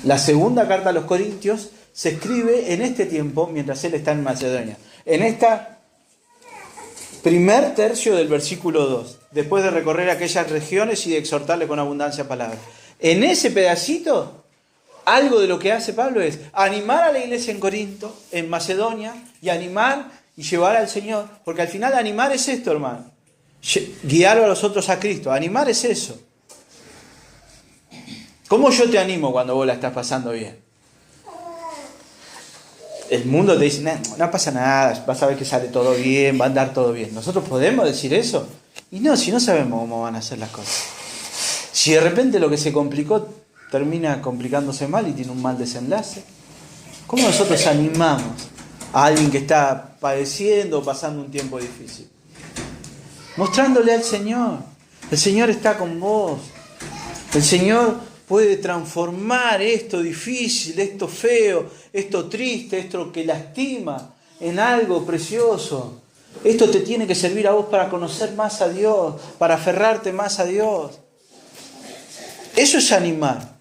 La segunda carta a los Corintios se escribe en este tiempo mientras él está en Macedonia, en esta primer tercio del versículo 2, después de recorrer aquellas regiones y de exhortarle con abundancia palabras. En ese pedacito, algo de lo que hace Pablo es animar a la iglesia en Corinto, en Macedonia, y animar y llevar al Señor, porque al final animar es esto, hermano, guiar a los otros a Cristo. Animar es eso. ¿Cómo yo te animo cuando vos la estás pasando bien? El mundo te dice, no pasa nada, vas a ver que sale todo bien, va a andar todo bien. ¿Nosotros podemos decir eso? Y no, si no sabemos cómo van a ser las cosas. Si de repente lo que se complicó termina complicándose mal y tiene un mal desenlace, ¿cómo nosotros animamos a alguien que está padeciendo o pasando un tiempo difícil? Mostrándole al Señor. El Señor está con vos. El Señor puede transformar esto difícil, esto feo, esto triste, esto que lastima, en algo precioso. Esto te tiene que servir a vos para conocer más a Dios, para aferrarte más a Dios. Eso es animar.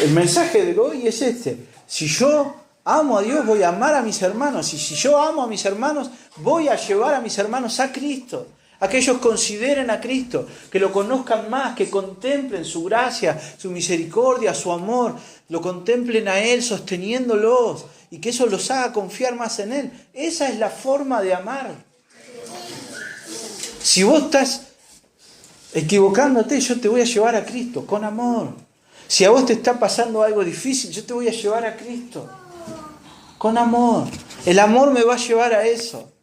El mensaje de hoy es este. Si yo amo a Dios, voy a amar a mis hermanos. Y si yo amo a mis hermanos, voy a llevar a mis hermanos a Cristo. A que ellos consideren a Cristo, que lo conozcan más, que contemplen su gracia, su misericordia, su amor, lo contemplen a Él sosteniéndolos, y que eso los haga confiar más en Él. Esa es la forma de amar. Si vos estás equivocándote, yo te voy a llevar a Cristo con amor. Si a vos te está pasando algo difícil, yo te voy a llevar a Cristo con amor. El amor me va a llevar a eso.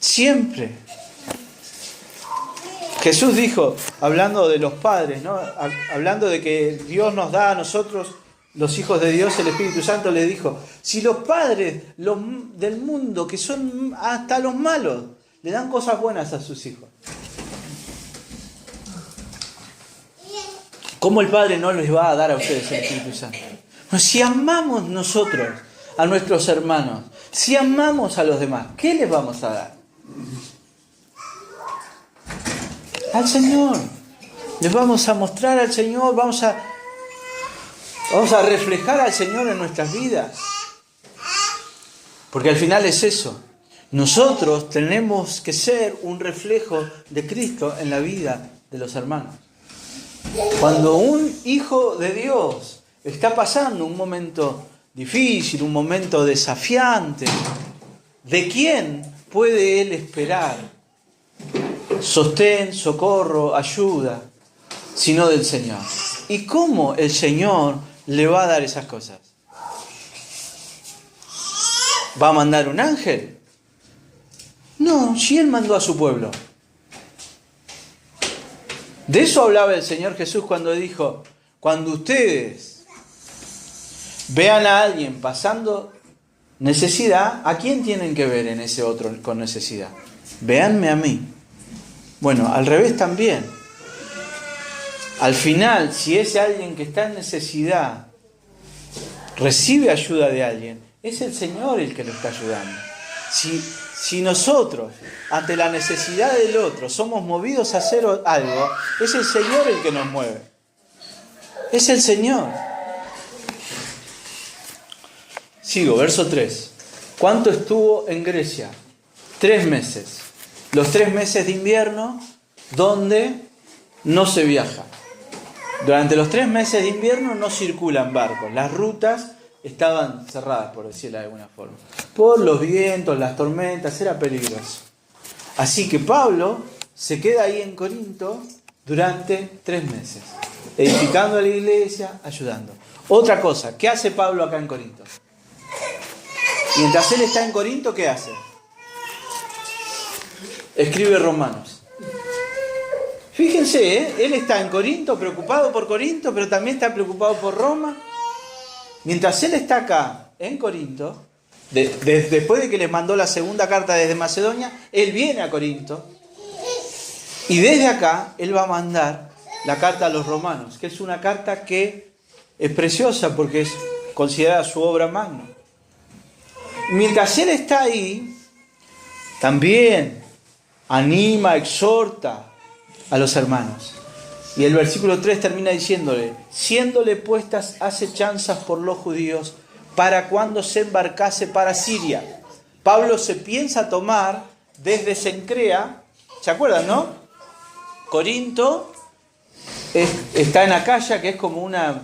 Siempre. Jesús dijo, hablando de los padres, ¿no? Hablando de que Dios nos da a nosotros, los hijos de Dios, el Espíritu Santo, le dijo, si los padres del mundo, que son hasta los malos, le dan cosas buenas a sus hijos, ¿cómo el Padre no les va a dar a ustedes el Espíritu Santo? Pues si amamos nosotros a nuestros hermanos, si amamos a los demás, ¿qué les vamos a dar? Al Señor. Les vamos a mostrar al Señor, vamos a reflejar al Señor en nuestras vidas. Porque al final es eso. Nosotros tenemos que ser un reflejo de Cristo en la vida de los hermanos. Cuando un hijo de Dios está pasando un momento difícil, un momento desafiante, ¿de quién puede él esperar sostén, socorro, ayuda, sino del Señor? ¿Y cómo el Señor le va a dar esas cosas? ¿Va a mandar un ángel? No, si Él mandó a su pueblo. De eso hablaba el Señor Jesús cuando dijo, cuando ustedes vean a alguien pasando necesidad, ¿a quién tienen que ver en ese otro con necesidad? Véanme a mí. Bueno, al revés también. Al final, si ese alguien que está en necesidad recibe ayuda de alguien, es el Señor el que lo está ayudando. Si nosotros, ante la necesidad del otro, somos movidos a hacer algo, es el Señor el que nos mueve. Es el Señor. Sigo, verso 3. ¿Cuánto estuvo en Grecia? 3 meses. Los 3 meses de invierno, donde no se viaja. Durante los 3 meses de invierno no circulan barcos. Las rutas estaban cerradas, por decirlo de alguna forma. Por los vientos, las tormentas, era peligroso. Así que Pablo se queda ahí en Corinto durante 3 meses, edificando a la iglesia, ayudando. Otra cosa, ¿qué hace Pablo acá en Corinto? Mientras él está en Corinto, ¿qué hace? Escribe Romanos. Fíjense, él está en Corinto, preocupado por Corinto, pero también está preocupado por Roma. Mientras él está acá, en Corinto, después de que les mandó la segunda carta desde Macedonia, él viene a Corinto. Y desde acá, él va a mandar la carta a los romanos, que es una carta que es preciosa porque es considerada su obra magna. Mientras él está ahí, también anima, exhorta a los hermanos. Y el versículo 3 termina diciéndole: siéndole puestas acechanzas por los judíos para cuando se embarcase para Siria. Pablo se piensa tomar desde Cencrea, ¿se acuerdan, no? Corinto está en Acaya, que es como una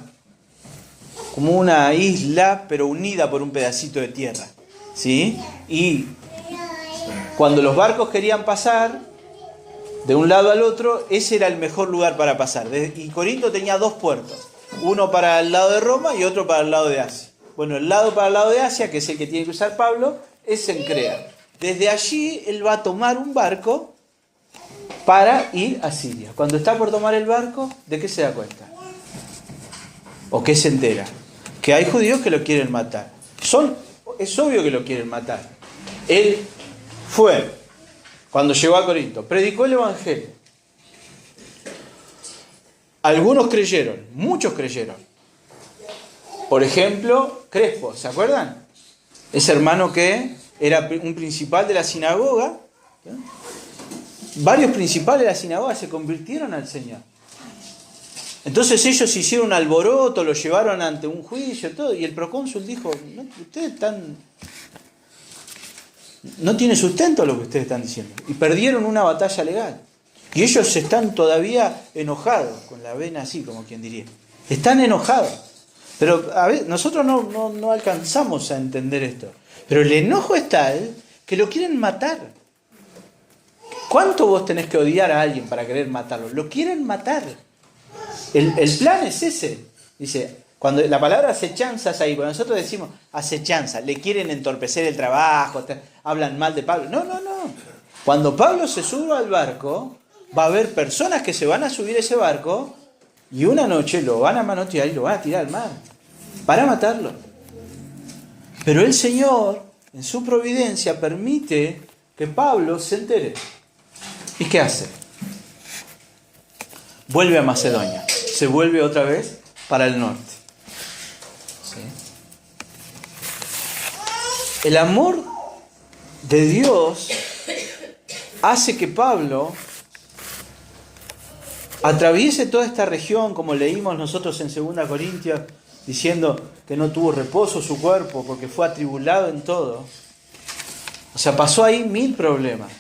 isla, pero unida por un pedacito de tierra, ¿sí? Y cuando los barcos querían pasar de un lado al otro, ese era el mejor lugar para pasar. Y Corinto tenía 2 puertos, uno para el lado de Roma y otro para el lado de Asia. Bueno, el lado para el lado de Asia, que es el que tiene que usar Pablo, es Cencrea. Desde allí él va a tomar un barco para ir a Siria. Cuando está por tomar el barco, ¿de qué se da cuenta? ¿O qué se entera? Que hay judíos que lo quieren matar. Es obvio que lo quieren matar. Él fue, cuando llegó a Corinto, predicó el Evangelio. Algunos creyeron, muchos creyeron. Por ejemplo, Crespo, ¿se acuerdan? Ese hermano que era un principal de la sinagoga. Varios principales de la sinagoga se convirtieron al Señor. Entonces ellos hicieron un alboroto, lo llevaron ante un juicio, todo, y el procónsul dijo: no, ustedes no tiene sustento lo que ustedes están diciendo. Y perdieron una batalla legal. Y ellos están todavía enojados, con la vena así, como quien diría. Están enojados. Pero a ver, nosotros no alcanzamos a entender esto. Pero el enojo es tal que lo quieren matar. ¿Cuánto vos tenés que odiar a alguien para querer matarlo? Lo quieren matar. El plan es ese. Dice, cuando la palabra acechanza es ahí, cuando nosotros decimos acechanza, le quieren entorpecer el trabajo, hablan mal de Pablo. No. Cuando Pablo se suba al barco, va a haber personas que se van a subir a ese barco y una noche lo van a manotear y lo van a tirar al mar para matarlo. Pero el Señor, en su providencia, permite que Pablo se entere. ¿Y qué hace? Vuelve a Macedonia. Se vuelve otra vez para el norte. ¿Sí? El amor de Dios hace que Pablo atraviese toda esta región, como leímos nosotros en 2 Corintios, diciendo que no tuvo reposo su cuerpo porque fue atribulado en todo. O sea, pasó ahí 1000 problemas.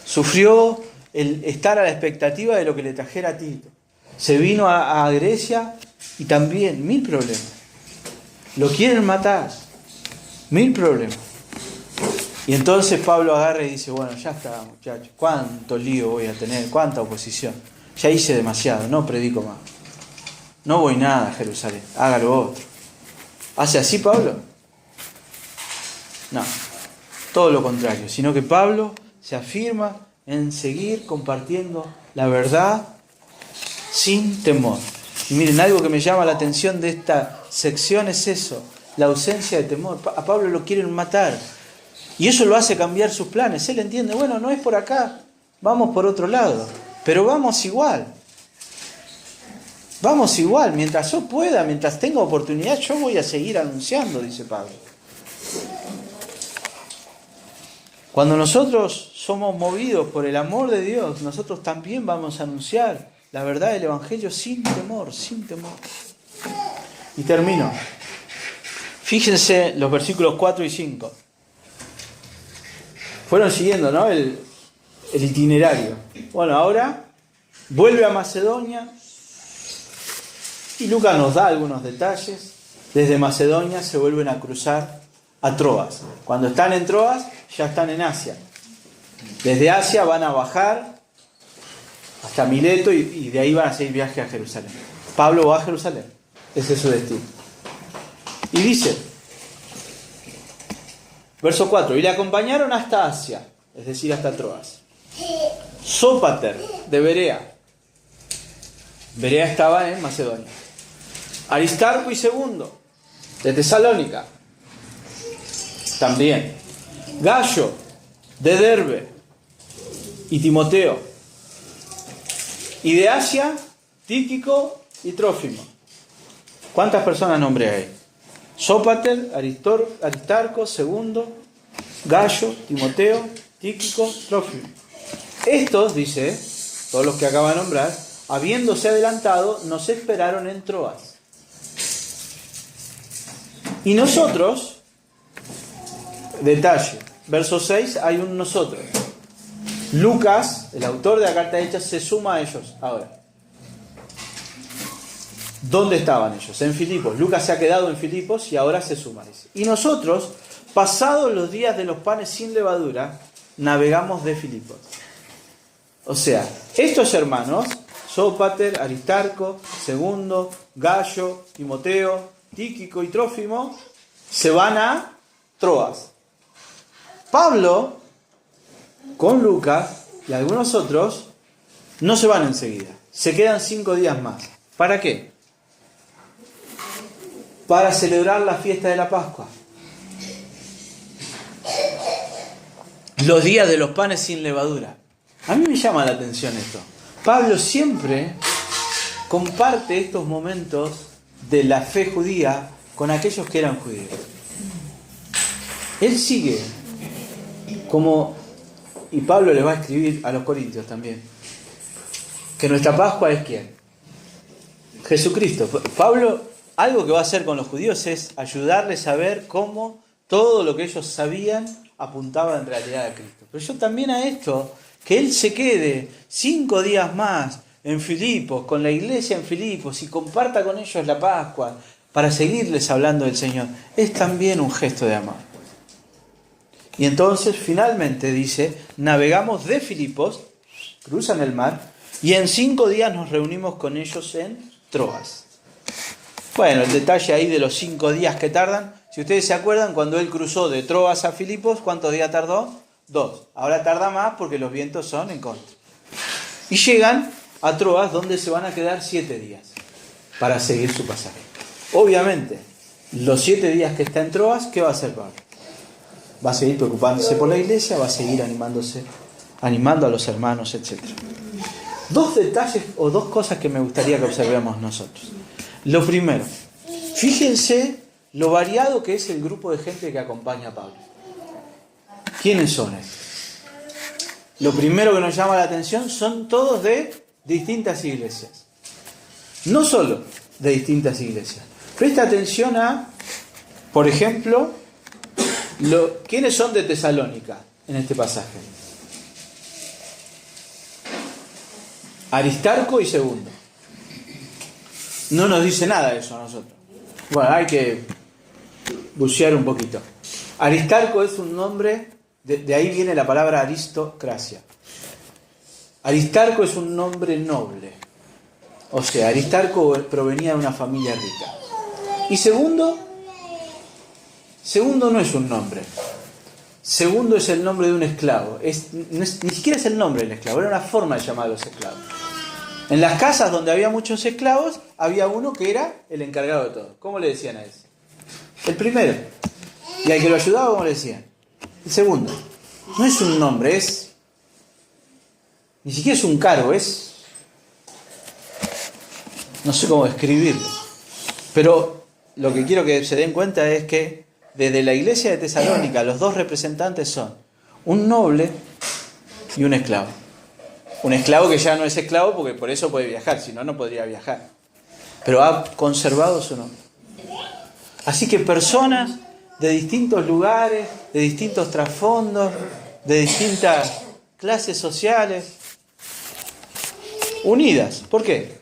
Sufrió el estar a la expectativa de lo que le trajera a Tito. Se vino a Grecia y también 1000 problemas. Lo quieren matar. 1000 problemas. Y entonces Pablo agarra y dice: bueno, ya está, muchachos. ¿Cuánto lío voy a tener? ¿Cuánta oposición? Ya hice demasiado, no predico más. No voy nada a Jerusalén. Hágalo otro. ¿Hace así Pablo? No. Todo lo contrario. Sino que Pablo se afirma en seguir compartiendo la verdad sin temor. Y miren, algo que me llama la atención de esta sección es eso, la ausencia de temor. A Pablo lo quieren matar y eso lo hace cambiar sus planes. Él entiende, bueno, no es por acá, vamos por otro lado, pero vamos igual. Vamos igual, mientras yo pueda, mientras tenga oportunidad, yo voy a seguir anunciando, dice Pablo. Cuando nosotros somos movidos por el amor de Dios, nosotros también vamos a anunciar la verdad del Evangelio sin temor, sin temor. Y termino. Fíjense los versículos 4 y 5. Fueron siguiendo, ¿no?, el itinerario. Bueno, ahora vuelve a Macedonia y Lucas nos da algunos detalles. desde Macedonia se vuelven a cruzar a Troas. Cuando están en Troas, ya están en Asia. Desde Asia van a bajar hasta Mileto y de ahí van a seguir viaje a Jerusalén. Pablo va a Jerusalén. Ese es su destino. Y dice, verso 4, y le acompañaron hasta Asia, es decir, hasta Troas. Sópater, de Berea. Berea estaba en Macedonia. Aristarco y Segundo, de Tesalónica. También. Gallo, de Derbe. Y Timoteo. Y de Asia, Tíquico y Trófimo. ¿Cuántas personas nombré ahí? Sópater, Aristarco, Segundo, Gallo, Timoteo, Tíquico, Trófimo. Estos, dice, todos los que acaba de nombrar, habiéndose adelantado, nos esperaron en Troas. Y nosotros, detalle, verso 6, hay un nosotros. Lucas, el autor de la carta de Hechos, se suma a ellos ahora. ¿Dónde estaban ellos? En Filipos. Lucas se ha quedado en Filipos y ahora se suma. Dice. Y nosotros, pasados los días de los panes sin levadura, navegamos de Filipos. O sea, estos hermanos, Sópater, Aristarco, Segundo, Gallo, Timoteo, Tíquico y Trófimo, se van a Troas. Pablo, con Lucas y algunos otros, no se van enseguida. Se quedan 5 días más. ¿Para qué? Para celebrar la fiesta de la Pascua. Los días de los panes sin levadura. A mí me llama la atención esto. Pablo siempre comparte estos momentos de la fe judía con aquellos que eran judíos. Él sigue como, y Pablo le va a escribir a los corintios también, que nuestra Pascua es ¿quién? Jesucristo. Pablo, algo que va a hacer con los judíos es ayudarles a ver cómo todo lo que ellos sabían apuntaba en realidad a Cristo. Pero yo también a esto, que él se quede 5 días más en Filipos, con la iglesia en Filipos, y comparta con ellos la Pascua, para seguirles hablando del Señor, es también un gesto de amor. Y entonces finalmente dice, navegamos de Filipos, cruzan el mar, y en 5 días nos reunimos con ellos en Troas. Bueno, el detalle ahí de los 5 días que tardan, si ustedes se acuerdan, cuando él cruzó de Troas a Filipos, ¿cuántos días tardó? 2. Ahora tarda más porque los vientos son en contra. Y llegan a Troas, donde se van a quedar 7 días para seguir su pasaje. Obviamente, los 7 días que está en Troas, ¿qué va a hacer Pablo? Va a seguir preocupándose por la iglesia, va a seguir animando a los hermanos, etc. 2 detalles o 2 cosas que me gustaría que observemos nosotros. Lo primero, fíjense lo variado que es el grupo de gente que acompaña a Pablo. ¿Quiénes son estos? Lo primero que nos llama la atención son todos de distintas iglesias. No solo de distintas iglesias. Presta atención a, por ejemplo, ¿quiénes son de Tesalónica en este pasaje? Aristarco y Segundo. No nos dice nada de eso a nosotros. Bueno, hay que bucear un poquito. Aristarco es un nombre, de ahí viene la palabra aristocracia. Aristarco es un nombre noble. O sea, Aristarco provenía de una familia rica. Y Segundo no es un nombre. Segundo es el nombre de un esclavo. Ni siquiera es el nombre del esclavo, era una forma de llamar a los esclavos. En las casas donde había muchos esclavos, había uno que era el encargado de todo. ¿Cómo le decían a ese? El primero. Y al que lo ayudaba, ¿cómo le decían? El segundo. No es un nombre, ni siquiera es un cargo, no sé cómo describirlo. Pero lo que quiero que se den cuenta es que desde la iglesia de Tesalónica, los 2 representantes son un noble y un esclavo. Un esclavo que ya no es esclavo porque por eso puede viajar, si no, no podría viajar. Pero ha conservado su nombre. Así que personas de distintos lugares, de distintos trasfondos, de distintas clases sociales, unidas. ¿Por qué?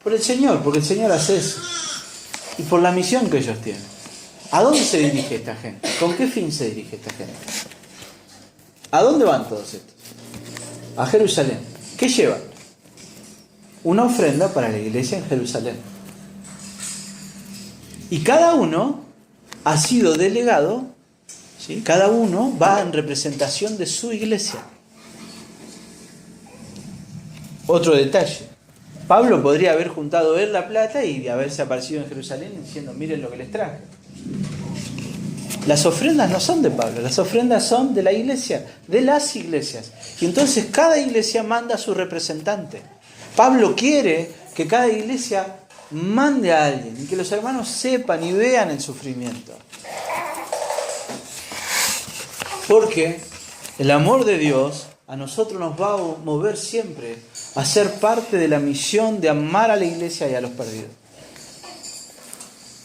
Por el Señor, porque el Señor hace eso. y por la misión que ellos tienen. ¿A dónde se dirige esta gente? ¿Con qué fin se dirige esta gente? ¿A dónde van todos estos? A Jerusalén. ¿Qué llevan? Una ofrenda para la iglesia en Jerusalén. Y cada uno ha sido delegado, ¿sí? Cada uno va en representación de su iglesia. Otro detalle. Pablo podría haber juntado él la plata y haberse aparecido en Jerusalén diciendo, miren lo que les traje. Las ofrendas no son de Pablo, las ofrendas son de la iglesia, de las iglesias. Y entonces cada iglesia manda a su representante. Pablo quiere que cada iglesia mande a alguien y que los hermanos sepan y vean el sufrimiento. Porque el amor de Dios a nosotros nos va a mover siempre a ser parte de la misión de amar a la iglesia y a los perdidos.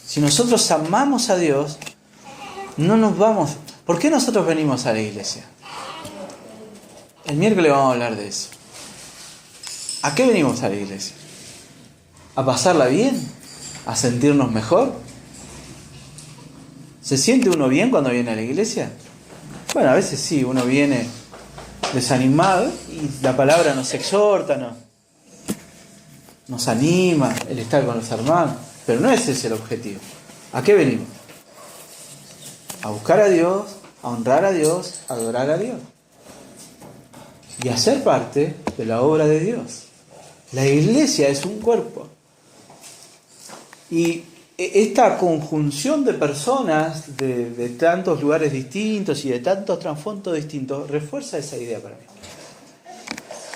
Si nosotros amamos a Dios, no nos vamos... ¿Por qué nosotros venimos a la iglesia? El miércoles vamos a hablar de eso. ¿A qué venimos a la iglesia? ¿A pasarla bien? ¿A sentirnos mejor? ¿Se siente uno bien cuando viene a la iglesia? Bueno, a veces sí, uno viene desanimado y la palabra nos exhorta, nos anima el estar con los hermanos, pero no ese es el objetivo. ¿A qué venimos? A buscar a Dios, a honrar a Dios, a adorar a Dios y a ser parte de la obra de Dios. La iglesia es un cuerpo y esta conjunción de personas de tantos lugares distintos y de tantos trasfondos distintos refuerza esa idea para mí.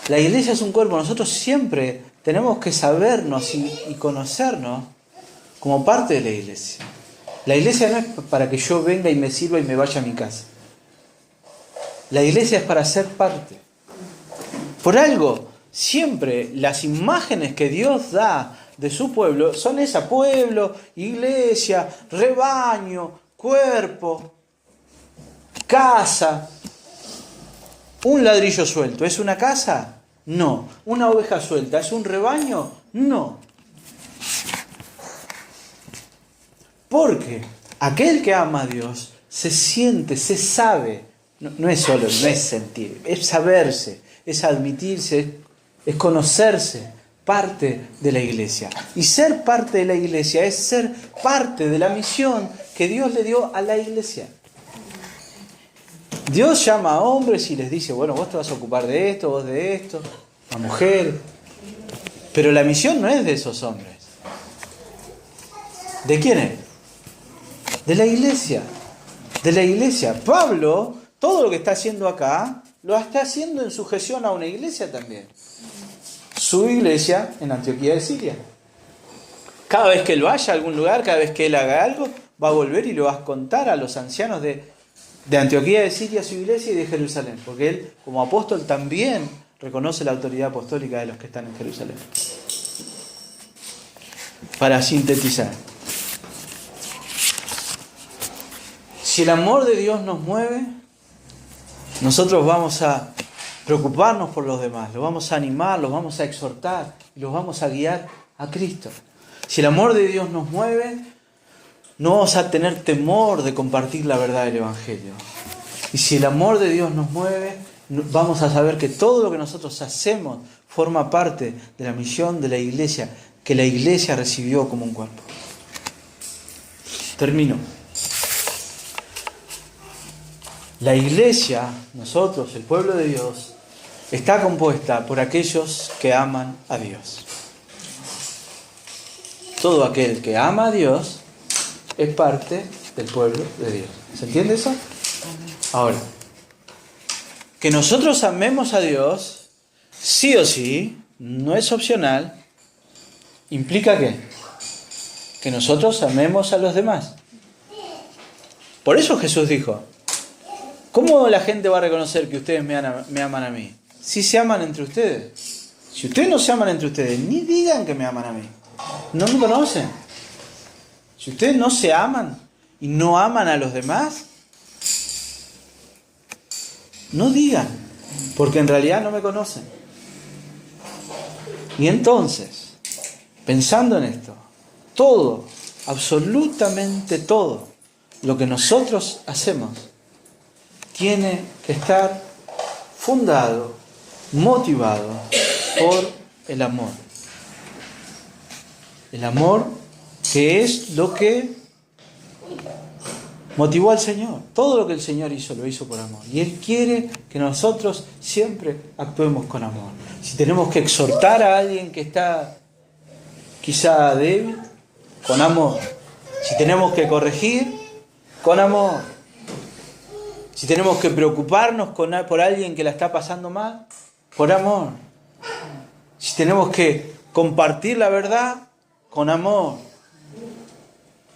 La iglesia es un cuerpo. Nosotros siempre tenemos que sabernos y conocernos como parte de la iglesia. La iglesia no es para que yo venga y me sirva y me vaya a mi casa. La iglesia es para ser parte. Por algo, siempre las imágenes que Dios da de su pueblo son esa: pueblo, iglesia, rebaño, cuerpo, casa. ¿Un ladrillo suelto es una casa? No. ¿Una oveja suelta es un rebaño? No. Porque aquel que ama a Dios se siente, se sabe. No es solo, no es sentir, es saberse, es admitirse, es conocerse parte de la iglesia. Y ser parte de la iglesia es ser parte de la misión que Dios le dio a la iglesia. Dios llama a hombres y les dice, bueno, vos te vas a ocupar de esto, vos de esto, a mujeres. Pero la misión no es de esos hombres. ¿De quién es? De la iglesia. De la iglesia. Pablo, todo lo que está haciendo acá, lo está haciendo en sujeción a una iglesia también. Su iglesia en Antioquía de Siria. Cada vez que él vaya a algún lugar, cada vez que él haga algo, va a volver y lo va a contar a los ancianos de Antioquía de Siria, su iglesia, y de Jerusalén. Porque él, como apóstol, también reconoce la autoridad apostólica de los que están en Jerusalén. Para sintetizar. Si el amor de Dios nos mueve, nosotros vamos a preocuparnos por los demás, los vamos a animar, los vamos a exhortar y los vamos a guiar a Cristo. Si el amor de Dios nos mueve, no vamos a tener temor de compartir la verdad del Evangelio. Y si el amor de Dios nos mueve, vamos a saber que todo lo que nosotros hacemos forma parte de la misión de la iglesia, que la iglesia recibió como un cuerpo. Termino. La iglesia, nosotros, el pueblo de Dios, está compuesta por aquellos que aman a Dios. Todo aquel que ama a Dios es parte del pueblo de Dios. ¿Se entiende eso? Ahora, que nosotros amemos a Dios, sí o sí, no es opcional. ¿Implica qué? Que nosotros amemos a los demás. Por eso Jesús dijo, ¿cómo la gente va a reconocer que ustedes me aman a mí? Si se aman entre ustedes. Si ustedes no se aman entre ustedes, ni digan que me aman a mí. No me conocen. Si ustedes no se aman y no aman a los demás, no digan, porque en realidad no me conocen. Y entonces, pensando en esto, todo absolutamente todo lo que nosotros hacemos tiene que estar fundado, motivado por el amor. El amor que es lo que motivó al Señor. Todo lo que el Señor hizo, lo hizo por amor. Y Él quiere que nosotros siempre actuemos con amor. Si tenemos que exhortar a alguien que está quizá débil, con amor. Si tenemos que corregir, con amor. Si tenemos que preocuparnos por alguien que la está pasando mal, por amor. Si tenemos que compartir la verdad, con amor.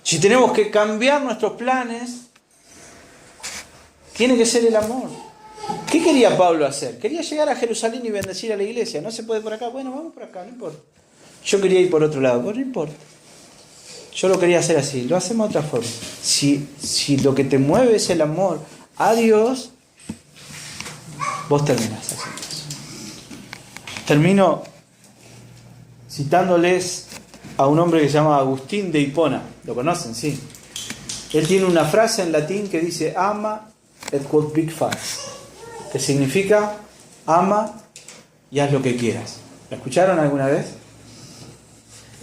Si tenemos que cambiar nuestros planes, tiene que ser el amor. ¿Qué quería Pablo hacer? Quería llegar a Jerusalén y bendecir a la iglesia. ¿No se puede por acá? Bueno, vamos por acá, no importa. Yo quería ir por otro lado, pero no importa. Yo lo quería hacer así, lo hacemos de otra forma. Si lo que te mueve es el amor a Dios, vos terminás haciendo eso. Termino citándoles a un hombre que se llama Agustín de Hipona. ¿Lo conocen? Sí. Él tiene una frase en latín que dice ama et quod vic fac, que significa ama y haz lo que quieras. ¿La escucharon alguna vez?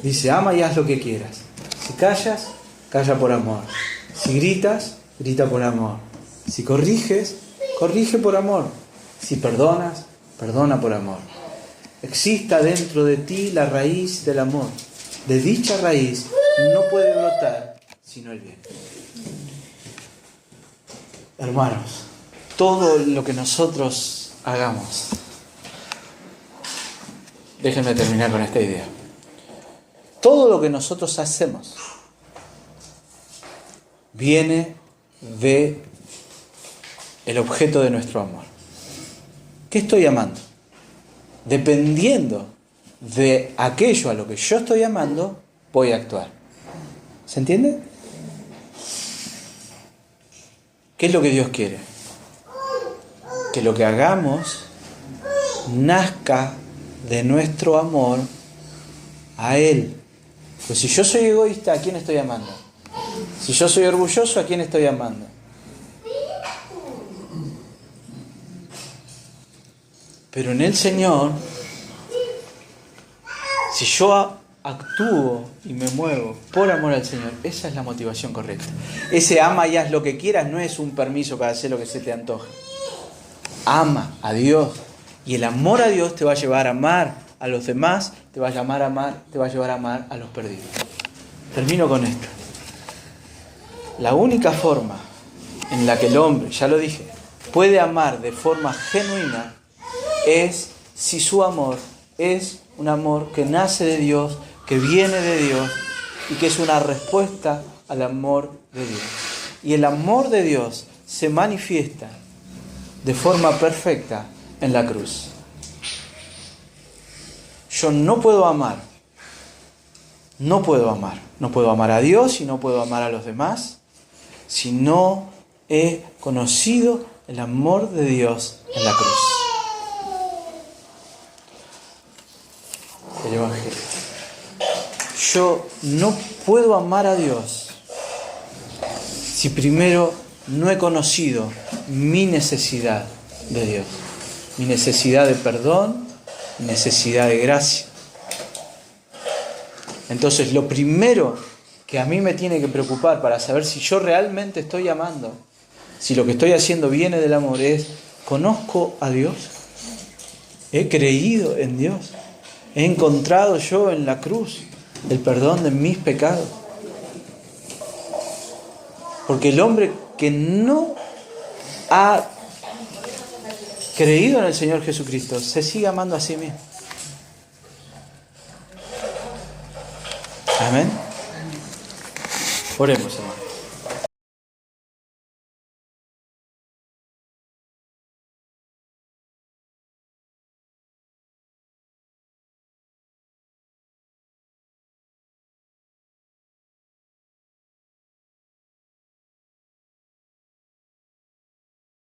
Dice ama y haz lo que quieras. Si callas, calla por amor. Si gritas, grita por amor. Si corriges, corrige por amor. Si perdonas, perdona por amor. Exista dentro de ti la raíz del amor. De dicha raíz no puede brotar sino el bien. Hermanos, todo lo que nosotros hagamos, déjenme terminar con esta idea. Todo lo que nosotros hacemos viene de el objeto de nuestro amor. ¿Qué estoy amando? Dependiendo de aquello a lo que yo estoy amando, voy a actuar. ¿Se entiende? ¿Qué es lo que Dios quiere? Que lo que hagamos nazca de nuestro amor a Él. Pues si yo soy egoísta, ¿a quién estoy amando? Si yo soy orgulloso, ¿a quién estoy amando? Pero en el Señor, si yo actúo y me muevo por amor al Señor, esa es la motivación correcta. Ese ama y haz lo que quieras no es un permiso para hacer lo que se te antoje. Ama a Dios, y el amor a Dios te va a llevar a amar a los demás, te va a llevar a amar a los perdidos. Termino con esto. La única forma en la que el hombre, ya lo dije, puede amar de forma genuina es si su amor es un amor que nace de Dios, que viene de Dios y que es una respuesta al amor de Dios. Y el amor de Dios se manifiesta de forma perfecta en la cruz. Yo no puedo amar a Dios y no puedo amar a los demás si no he conocido el amor de Dios en la cruz. El Evangelio. Yo no puedo amar a Dios si primero no he conocido mi necesidad de Dios, mi necesidad de perdón, mi necesidad de gracia. Entonces, lo primero que a mí me tiene que preocupar para saber si yo realmente estoy amando, si lo que estoy haciendo viene del amor, es: ¿conozco a Dios? ¿He creído en Dios? ¿He encontrado yo en la cruz el perdón de mis pecados? Porque el hombre que no ha creído en el Señor Jesucristo se sigue amando a sí mismo. Amén. Oremos, hermano.